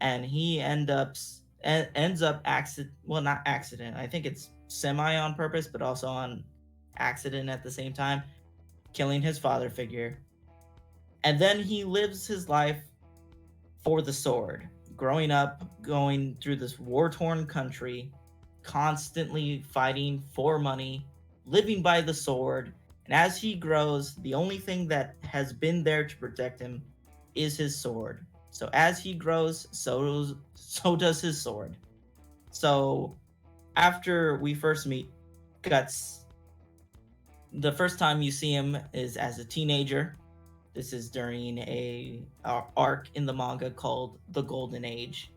And he ends up not accident. I think it's semi on purpose, but also on accident at the same time, killing his father figure. And then he lives his life for the sword, growing up, going through this war-torn country, constantly fighting for money, living by the sword. And as he grows, the only thing that has been there to protect him is his sword. So as he grows, so does his sword. So after we first meet Guts, the first time you see him is as a teenager. This is during a arc in the manga called The Golden Age.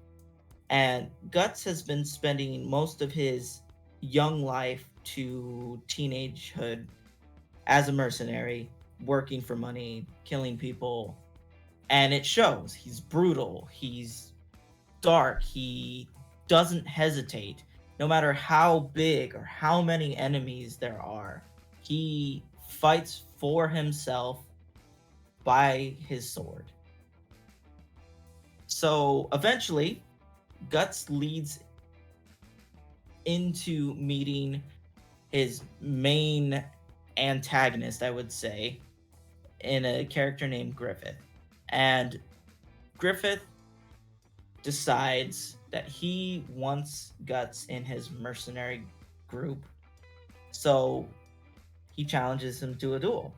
And Guts has been spending most of his young life to teenagehood as a mercenary, working for money, killing people. And it shows. He's brutal. He's dark. He doesn't hesitate. no matter how big or how many enemies there are, he fights for himself by his sword. So eventually, Guts leads into meeting his main antagonist, I would say, in a character named Griffith. And Griffith decides that he wants Guts in his mercenary group. So he challenges him to a duel.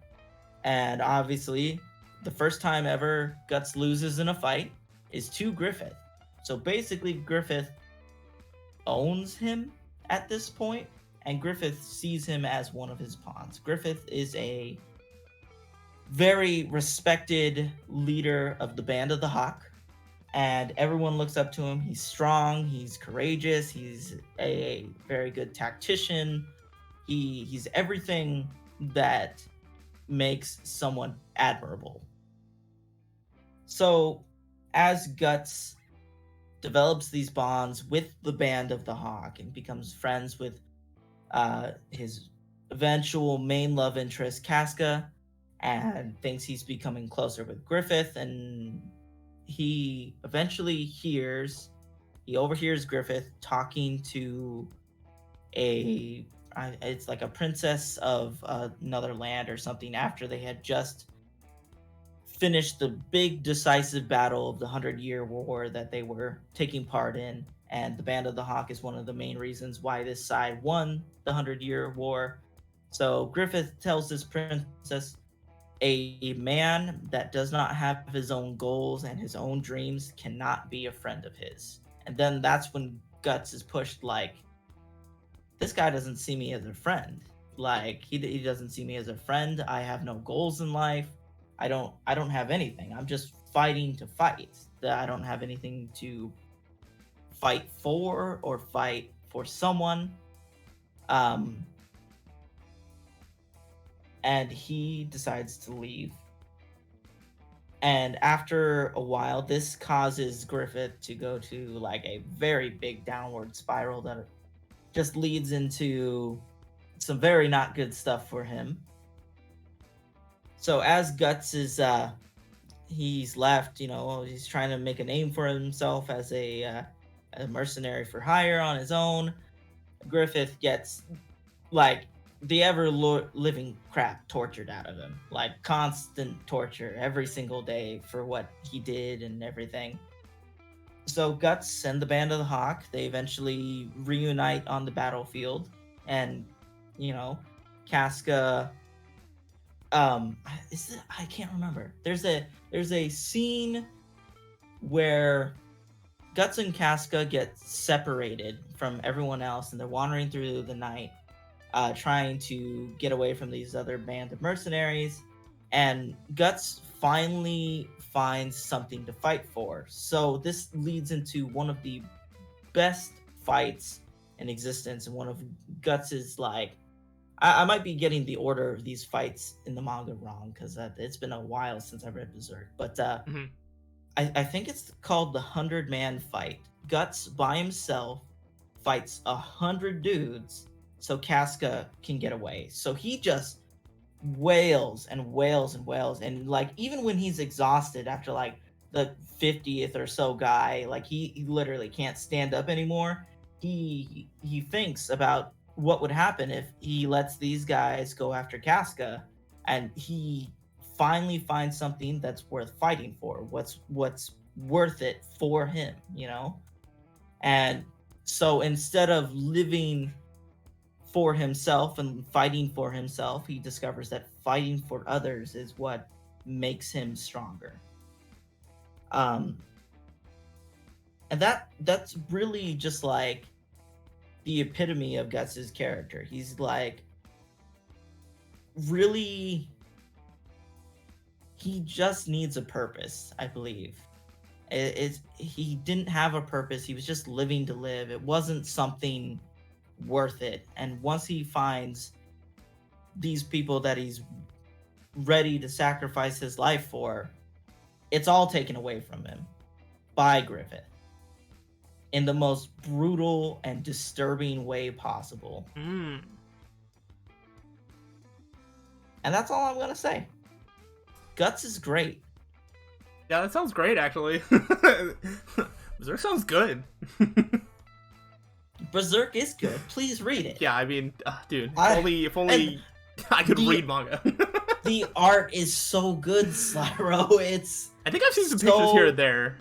And obviously, the first time ever Guts loses in a fight is to Griffith. So basically, Griffith owns him at this point, and Griffith sees him as one of his pawns. Griffith is a very respected leader of the Band of the Hawk, and everyone looks up to him. He's strong, he's courageous, he's a very good tactician. He's everything that makes someone admirable. So, as Guts develops these bonds with the Band of the Hawk and becomes friends with his eventual main love interest, Casca, and thinks he's becoming closer with Griffith, and he eventually overhears Griffith talking to it's like a princess of another land or something, after they had just finished the big decisive battle of the 100-Year War that they were taking part in. And the Band of the Hawk is one of the main reasons why this side won the 100-Year War. So Griffith tells this princess, a man that does not have his own goals and his own dreams cannot be a friend of his. And then that's when Guts is pushed, like, this guy doesn't see me as a friend. Like, he doesn't see me as a friend. I have no goals in life. I don't have anything. I'm just fighting to fight. I don't have anything to fight for or fight for someone. And he decides to leave. And after a while, this causes Griffith to go to like a very big downward spiral that just leads into some very not good stuff for him. So as Guts is he's left, he's trying to make a name for himself as a mercenary for hire on his own. Griffith gets like the ever-living crap tortured out of him, like constant torture every single day for what he did and everything. So Guts and the Band of the Hawk, they eventually reunite on the battlefield, and Casca, I can't remember. There's a scene where Guts and Casca get separated from everyone else, and they're wandering through the night, trying to get away from these other band of mercenaries, and Guts finally finds something to fight for. So this leads into one of the best fights in existence, and one of Guts's, like, I might be getting the order of these fights in the manga wrong, because it's been a while since I read Berserk, but I think it's called the 100-Man fight. Guts by himself fights 100 dudes so Casca can get away. So he just wails and wails and wails, and like even when he's exhausted after like the 50th or so guy, like he literally can't stand up anymore. He thinks about what would happen if he lets these guys go after Casca, and he finally finds something that's worth fighting for, what's worth it for him, And so instead of living for himself and fighting for himself, he discovers that fighting for others is what makes him stronger. And that's really just like the epitome of Guts' character. He's like really, he just needs a purpose, I believe. He didn't have a purpose. He was just living to live. It wasn't something worth it. And once he finds these people that he's ready to sacrifice his life for, it's all taken away from him by Griffith. in the most brutal and disturbing way possible. Mm. And that's all I'm gonna say. Guts is great. Yeah, that sounds great, actually. Berserk sounds good. Berserk is good. Please read it. Yeah, I mean, dude, if only I could read manga. The art is so good, Slyroh. I think I've seen some pictures here and there.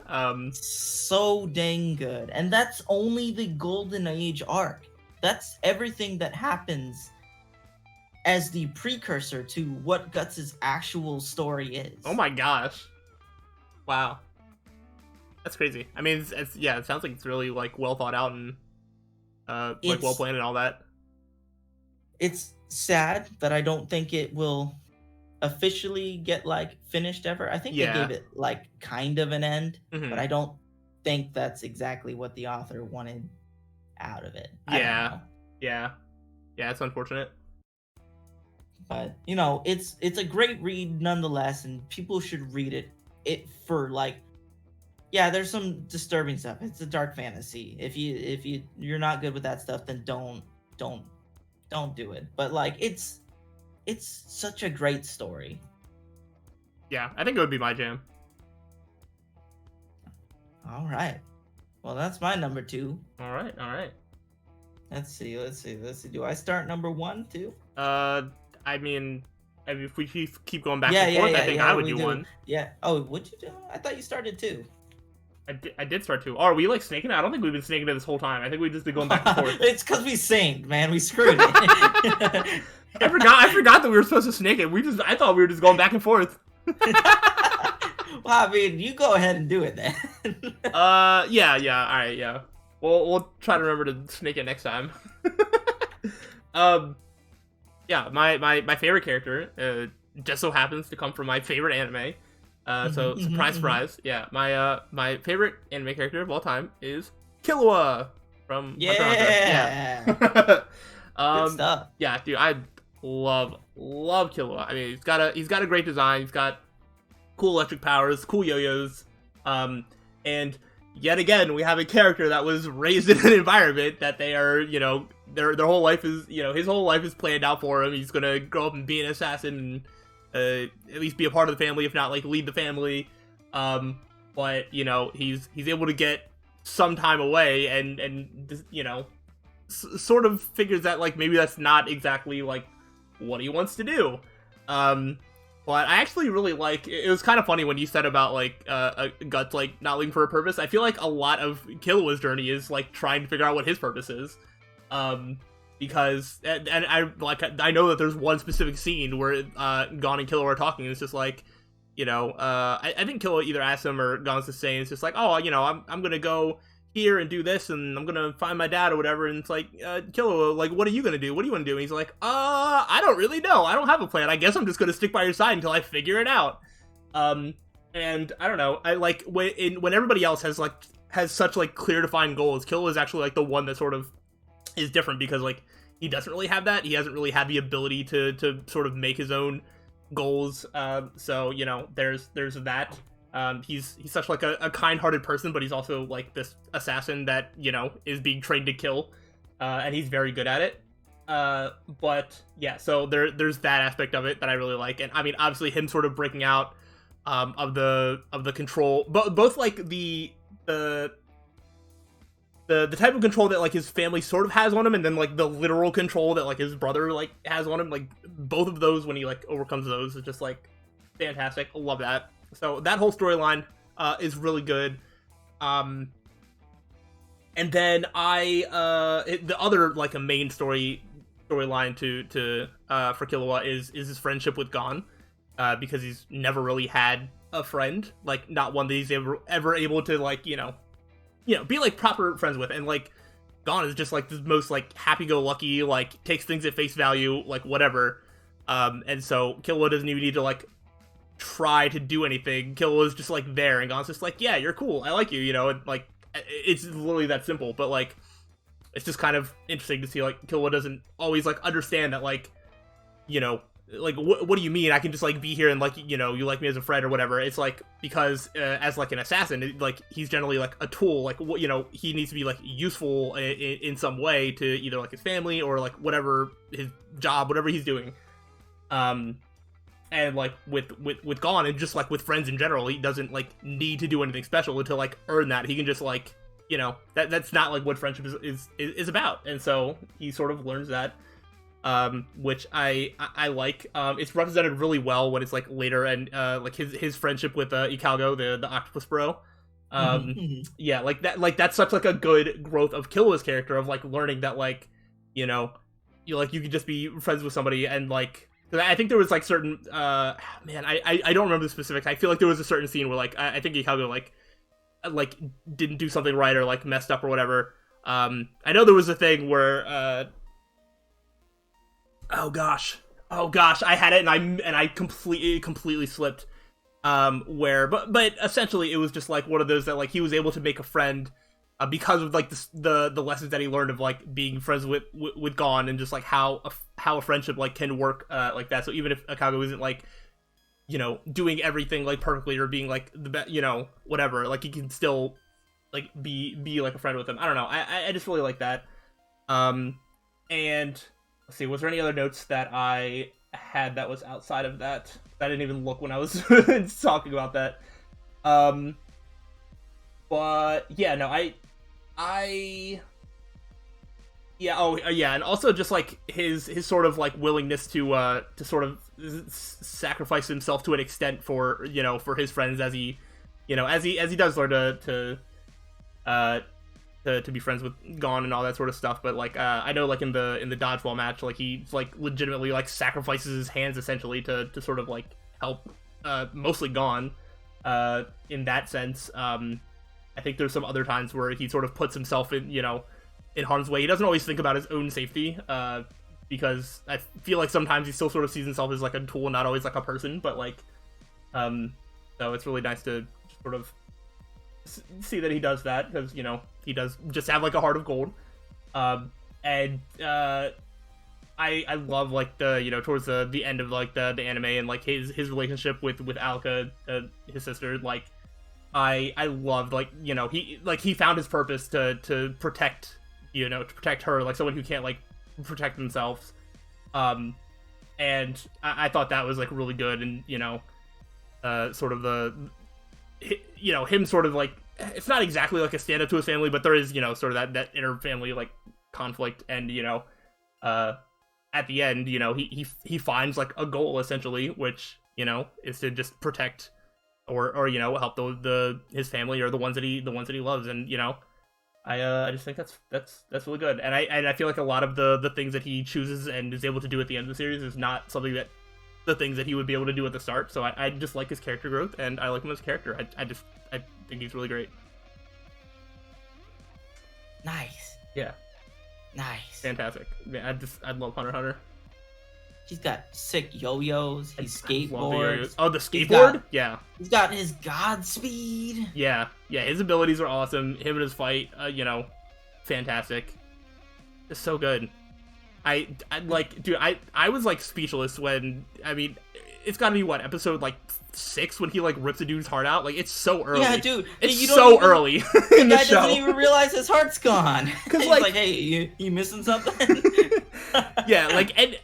So dang good. And that's only the Golden Age arc. That's everything that happens as the precursor to what Guts' actual story is. Oh my gosh. Wow. That's crazy. I mean, yeah, it sounds like it's really, like, well thought out and, like, well planned and all that. It's sad that I don't think it will officially get, like, finished ever. I think they gave it, like, kind of an end, but I don't think that's exactly what the author wanted out of it. Yeah. Yeah, it's unfortunate. But, you know, it's a great read nonetheless, and people should read it for, like, yeah, there's some disturbing stuff. It's a dark fantasy. If you're not good with that stuff, then don't do it. But, like, it's such a great story. Yeah, I think it would be my jam. All right. Well, that's my number 2. All right. Let's see. Do I start number 1 too? I mean, if we keep going back and forth, I think I would do 1. Yeah. Oh, would you do? I thought you started 2. I did start 2. Oh, are we, like, snaking it? I don't think we've been snaking it this whole time. I think we've just been going back and forth. It's because we synced, man. We screwed it. I forgot that we were supposed to snake it. I thought we were just going back and forth. Well, I mean, you go ahead and do it then. Yeah. All right, yeah. We'll try to remember to snake it next time. Yeah, my favorite character just so happens to come from my favorite anime. So surprise. Yeah, my favorite anime character of all time is Killua from Hunter x Hunter. Yeah. Good stuff. Yeah, dude, I love Killua. I mean, he's got a great design. He's got cool electric powers, cool yo-yos, and yet again, we have a character that was raised in an environment that they are, you know, their whole life is, you know, his whole life is planned out for him. He's gonna grow up and be an assassin and at least be a part of the family, if not, like, lead the family. But, you know, he's able to get some time away and you know, sort of figures that, like, maybe that's not exactly, like, what he wants to do. But I actually really like, it was kind of funny when you said about, like, Guts, like, not looking for a purpose. I feel like a lot of Killua's journey is, like, trying to figure out what his purpose is. Because, and I know that there's one specific scene where, Gon and Killua are talking, and it's just like, you know, I think Killua either asks him or Gon's just saying, it's just like, oh, you know, I'm gonna go here and do this, and I'm gonna find my dad or whatever, and it's like, Killua, like, what are you gonna do? What do you wanna do? And he's like, I don't really know. I don't have a plan. I guess I'm just gonna stick by your side until I figure it out. And I don't know, I like, when everybody else has such, like, clear defined goals, Killua is actually, like, the one that sort of is different, because, like, he doesn't really have that. He hasn't really had the ability to sort of make his own goals. So, you know, there's that. He's such, like, a kind-hearted person, but he's also, like, this assassin that, you know, is being trained to kill, and he's very good at it. But yeah, so there's that aspect of it that I really like, and I mean, obviously him sort of breaking out of the control, but both, like, the type of control that, like, his family sort of has on him, and then, like, the literal control that, like, his brother, like, has on him, like, both of those, when he, like, overcomes those, is just, like, fantastic. I love that. So that whole storyline is really good. And then the other, like, a main storyline to for Killua is his friendship with Gon, because he's never really had a friend, like, not one that he's ever able to, like, you know, be, like, proper friends with. And, like, Gon is just, like, the most, like, happy-go-lucky, like, takes things at face value, like, whatever. And so Killua doesn't even need to, like, try to do anything. Killua's just, like, there, and Gon's just like, yeah, you're cool, I like you, you know, and, like, it's literally that simple. But, like, it's just kind of interesting to see, like, Killua doesn't always, like, understand that, like, you know, like what do you mean I can just like be here and like you like me as a friend or whatever. It's like because as like an assassin, like he's generally like a tool, like what he needs to be like useful in some way to either like his family or like whatever his job, whatever he's doing. And like with Gon and just like with friends in general, he doesn't like need to do anything special to like earn that. He can just like that's not like what friendship is about. And so he sort of learns that, which I like. It's represented really well when it's like later and like his friendship with Icalgo, the octopus bro. Yeah, like that's such like a good growth of Killua's character of like learning that like you could just be friends with somebody and like. I think there was like certain man, I don't remember the specifics. I feel like there was a certain scene where like I think Icalgo like didn't do something right or like messed up or whatever. I know there was a thing where oh gosh, I had it and I completely slipped. Where but essentially it was just like one of those that like he was able to make a friend because of like the lessons that he learned of like being friends with Gon and just like how a friendship like can work like that. So even if Akago isn't like doing everything like perfectly or being like the best whatever, like he can still like be like a friend with him. I don't know. I just really like that. And let's see, was there any other notes that I had that was outside of that? I didn't even look when I was talking about that. But yeah, no, yeah, oh yeah, and also just like his sort of like willingness to sort of sacrifice himself to an extent for for his friends as he as he does learn to be friends with Gon and all that sort of stuff. But like I know like in the dodgeball match, like he like legitimately like sacrifices his hands essentially to sort of like help mostly Gon in that sense. I think there's some other times where he sort of puts himself in in harm's way. He doesn't always think about his own safety because I feel like sometimes he still sort of sees himself as like a tool, not always like a person. But like so it's really nice to sort of see that he does that because he does just have like a heart of gold. And I love like the towards the end of like the anime and like his relationship with Alka, his sister. Like I loved like he found his purpose to protect to protect her, like someone who can't like protect themselves. And I thought that was like really good. And sort of him sort of like, it's not exactly like a stand up to his family, but there is sort of that inner family like conflict. And at the end he finds like a goal essentially, which is to just protect or help his family or the ones that he loves. And I just think that's really good. And I feel like a lot of the things that he chooses and is able to do at the end of the series is not something that the things that he would be able to do at the start. So I just like his character growth and I like him as a character. I think he's really great. Nice. Yeah. Nice. Fantastic. Man, I love Hunter x Hunter. He's got sick yo-yos. He skateboards. Oh, the skateboard? Yeah. He's got his Godspeed. Yeah. His abilities are awesome. Him and his fight, fantastic. It's so good. I like, dude. I was like speechless when it's got to be what episode like 6 when he like rips a dude's heart out. Like it's so early. Yeah, dude. It's so early in the show. Doesn't even realize his heart's gone. Because like, hey, you missing something? Yeah, like and.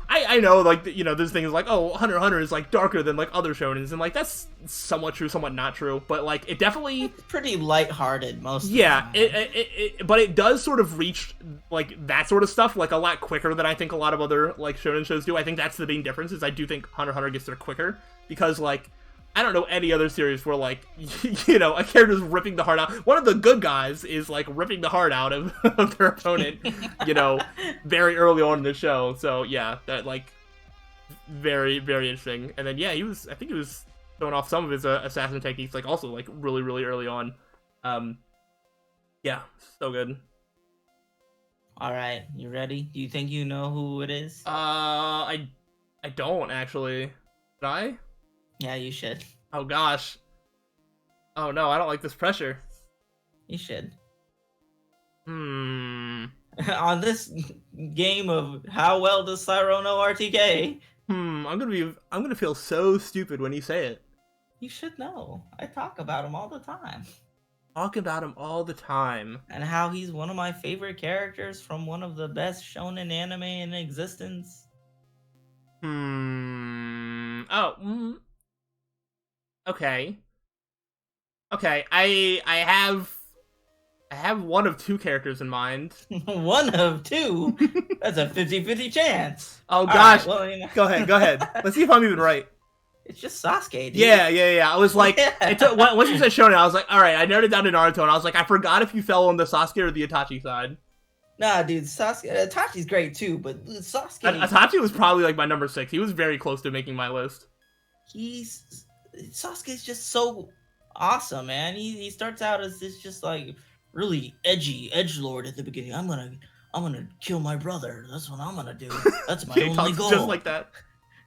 I know, like, this thing is like, oh, Hunter x Hunter is, like, darker than, like, other shonens, and, like, that's somewhat true, somewhat not true, but, like, it definitely... It's pretty lighthearted, most of the time. But it does sort of reach, like, that sort of stuff, like, a lot quicker than I think a lot of other, like, shonen shows do. I think that's the main difference, is I do think Hunter x Hunter gets there quicker, because, like, I don't know any other series where, like, a character's ripping the heart out. One of the good guys is, like, ripping the heart out of their opponent, very early on in the show. So, yeah, that, like, very, very interesting. And then, yeah, I think he was throwing off some of his assassin techniques, like, also, like, really, really early on. Yeah, so good. All right, you ready? Do you think you know who it is? I don't, actually. Did I? Yeah, you should. Oh, gosh. Oh, no, I don't like this pressure. You should. On this game of how well does Slyroh know RTK? I'm gonna feel so stupid when you say it. You should know. I talk about him all the time. Talk about him all the time. And how he's one of my favorite characters from one of the best shonen anime in existence. Oh. Okay. Okay. I have one of two characters in mind. One of two? That's a 50-50 chance. Oh gosh. All right, well, Go ahead. Let's see if I'm even right. It's just Sasuke, dude. Yeah. I was like, it took, once you said shonen, I was like, all right. I narrowed it down to Naruto, and I was like, I forgot if you fell on the Sasuke or the Itachi side. Nah, dude, Sasuke. Itachi's great too, but Sasuke. Itachi was probably like my number 6. He was very close to making my list. Sasuke's just so awesome, man. He starts out as this just like really edgy edgelord at the beginning. I'm gonna kill my brother. That's what I'm gonna do. That's my only goal. Just like that.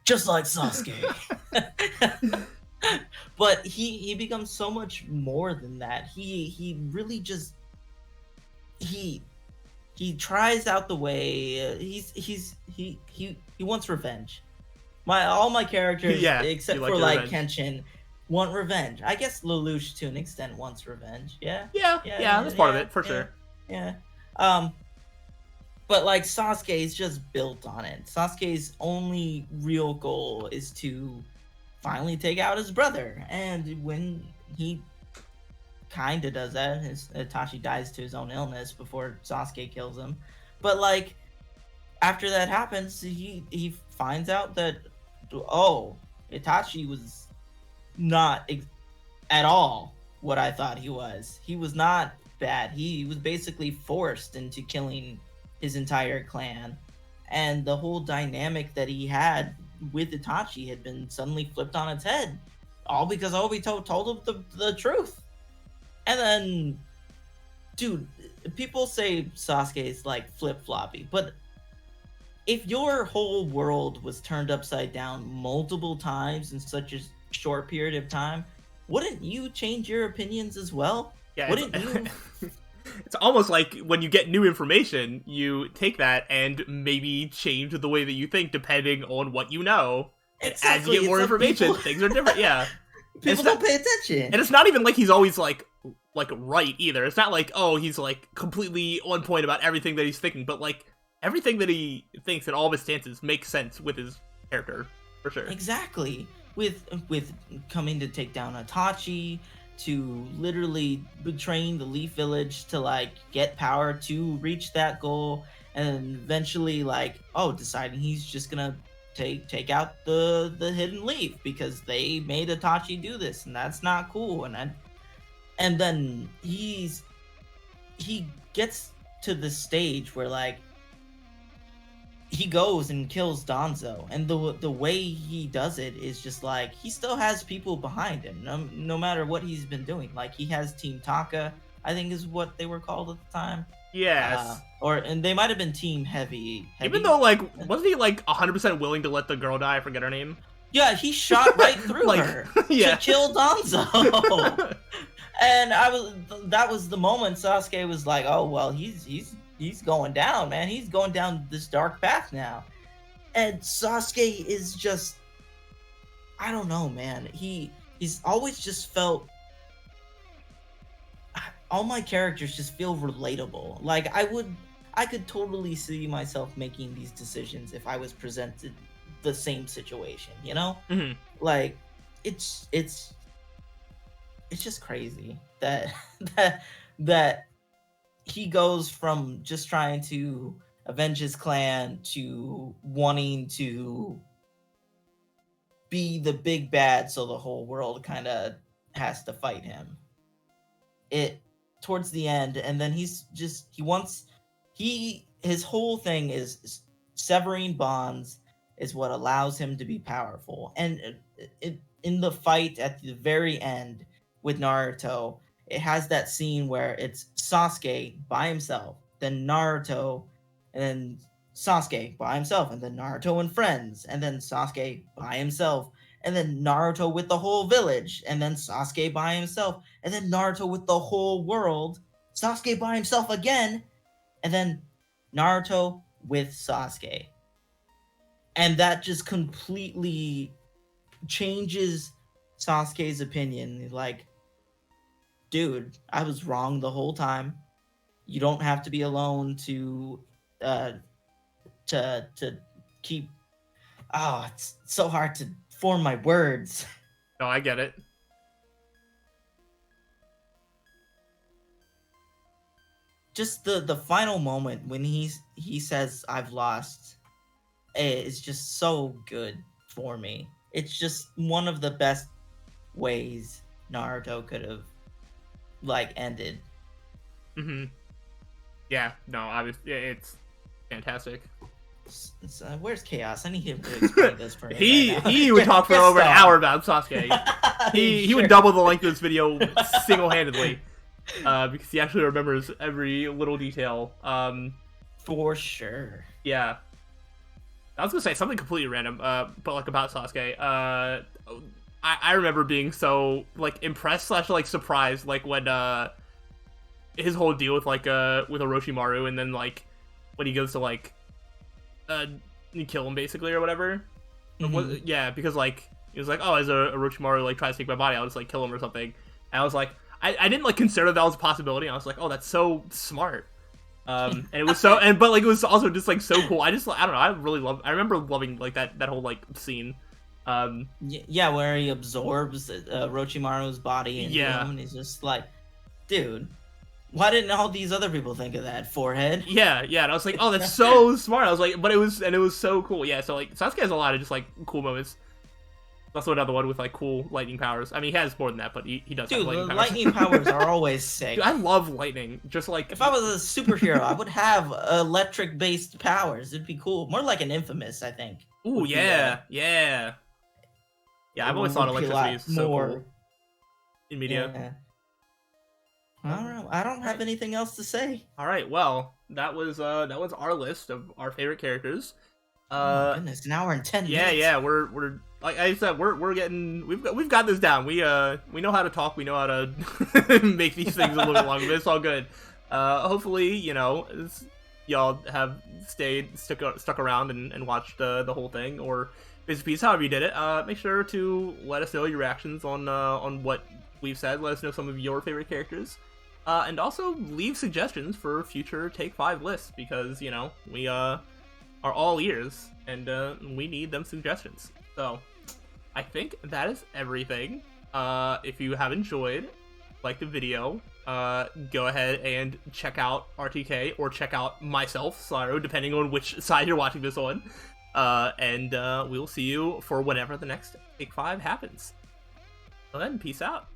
Just like Sasuke. But he becomes so much more than that. He really just he tries out the way. He wants revenge. All my characters, except for like revenge. Kenshin, want revenge. I guess Lelouch to an extent wants revenge. Yeah, that's part of it for sure. Yeah. But like Sasuke is just built on it. Sasuke's only real goal is to finally take out his brother, and when he kind of does that, Itachi dies to his own illness before Sasuke kills him. But like after that happens, he finds out that Itachi was not at all what I thought he was. He was not bad. He was basically forced into killing his entire clan, and the whole dynamic that he had with Itachi had been suddenly flipped on its head, all because Obito told him the truth. And then, dude, people say Sasuke is like flip-floppy, but if your whole world was turned upside down multiple times in such a short period of time, wouldn't you change your opinions as well? Yeah, wouldn't you? It's almost like when you get new information, you take that and maybe change the way that you think depending on what you know. Exactly. As you get more information, things are different. Yeah. People don't pay attention. And it's not even like he's always like right either. It's not like, he's like completely on point about everything that he's thinking, but like everything that he thinks and all of his stances makes sense with his character, for sure. Exactly. With coming to take down Itachi, to literally betraying the Leaf Village to like get power to reach that goal, and eventually like deciding he's just gonna take out the hidden leaf because they made Itachi do this, and that's not cool. And then he gets to the stage where like he goes and kills Danzo, and the way he does it is just like he still has people behind him, no matter what he's been doing. Like he has Team Taka, I think is what they were called at the time. Yes. And they might have been Team Heavy. Even though like wasn't he like 100% willing to let the girl die? I forget her name. Yeah, he shot right through her to kill Danzo. And that was the moment Sasuke was like, oh well, he's going down, man. He's going down this dark path now. And Sasuke is just, I don't know, man. He's always just felt, all my characters just feel relatable. Like I could totally see myself making these decisions if I was presented the same situation, you know? Mm-hmm. Like it's just crazy that that he goes from just trying to avenge his clan to wanting to be the big bad, so the whole world kind of has to fight him. It towards the end, and then his whole thing is severing bonds is what allows him to be powerful. And in the fight at the very end with Naruto, it has that scene where it's Sasuke by himself, then Naruto, and then Sasuke by himself, and then Naruto and friends, and then Sasuke by himself, and then Naruto with the whole village, and then Sasuke by himself, and then Naruto with the whole world, Sasuke by himself again, and then Naruto with Sasuke. and that just completely changes Sasuke's opinion. Like, dude, I was wrong the whole time. You don't have to be alone to uh to keep. Oh, it's so hard to form my words. No, I get it. Just the final moment when he says I've lost is just so good for me. It's just one of the best ways Naruto could have like ended. Yeah, no, obviously it's fantastic. Where's Chaos? I need him to explain this for me. He would talk for over an hour about Sasuke. He would double the length of this video single-handedly. Because he actually remembers every little detail. For sure. Yeah. I was gonna say something completely random, but like about Sasuke. I remember being so like impressed / like surprised, like when his whole deal with like with Orochimaru, and then like when he goes to like kill him basically or whatever. Yeah, because like he was like, oh, as Orochimaru like tries to take my body, I'll just like kill him or something. And I was like, I didn't like consider that was a possibility. I was like, oh, that's so smart. And it was so, but like it was also just like so cool. I don't know. I remember loving like that whole like scene. Yeah, where he absorbs Orochimaru's body into him, and he's just like, dude, why didn't all these other people think of that, forehead? Yeah, and I was like, oh, that's so smart. I was like, but it was so cool. Yeah, so like Sasuke has a lot of just like cool moments. Also another one with like cool lightning powers. I mean, he has more than that, but he does have lightning powers. Lightning powers are always sick. Dude, I love lightning. Just like if I was a superhero, I would have electric-based powers. It'd be cool. More like an Infamous, I think. Ooh, yeah. I've always thought electricity is so cool in media. Yeah. I don't have anything else to say. All right, well, that was our list of our favorite characters. Oh my goodness, an hour and 10 minutes. Yeah, we're like I said, we're getting we've got this down. We know how to talk. We know how to make these things a little bit longer. But it's all good. Hopefully, y'all have stuck around and watched the whole thing or bits and pieces, however you did it. Make sure to let us know your reactions on what we've said. Let us know some of your favorite characters. And also leave suggestions for future Take 5 lists because, we are all ears and we need them suggestions. So, I think that is everything. If you have enjoyed, like the video, go ahead and check out RTK or check out myself, slyroh, depending on which side you're watching this on. And we'll see you for whenever the next Take 5 happens. Well then, peace out.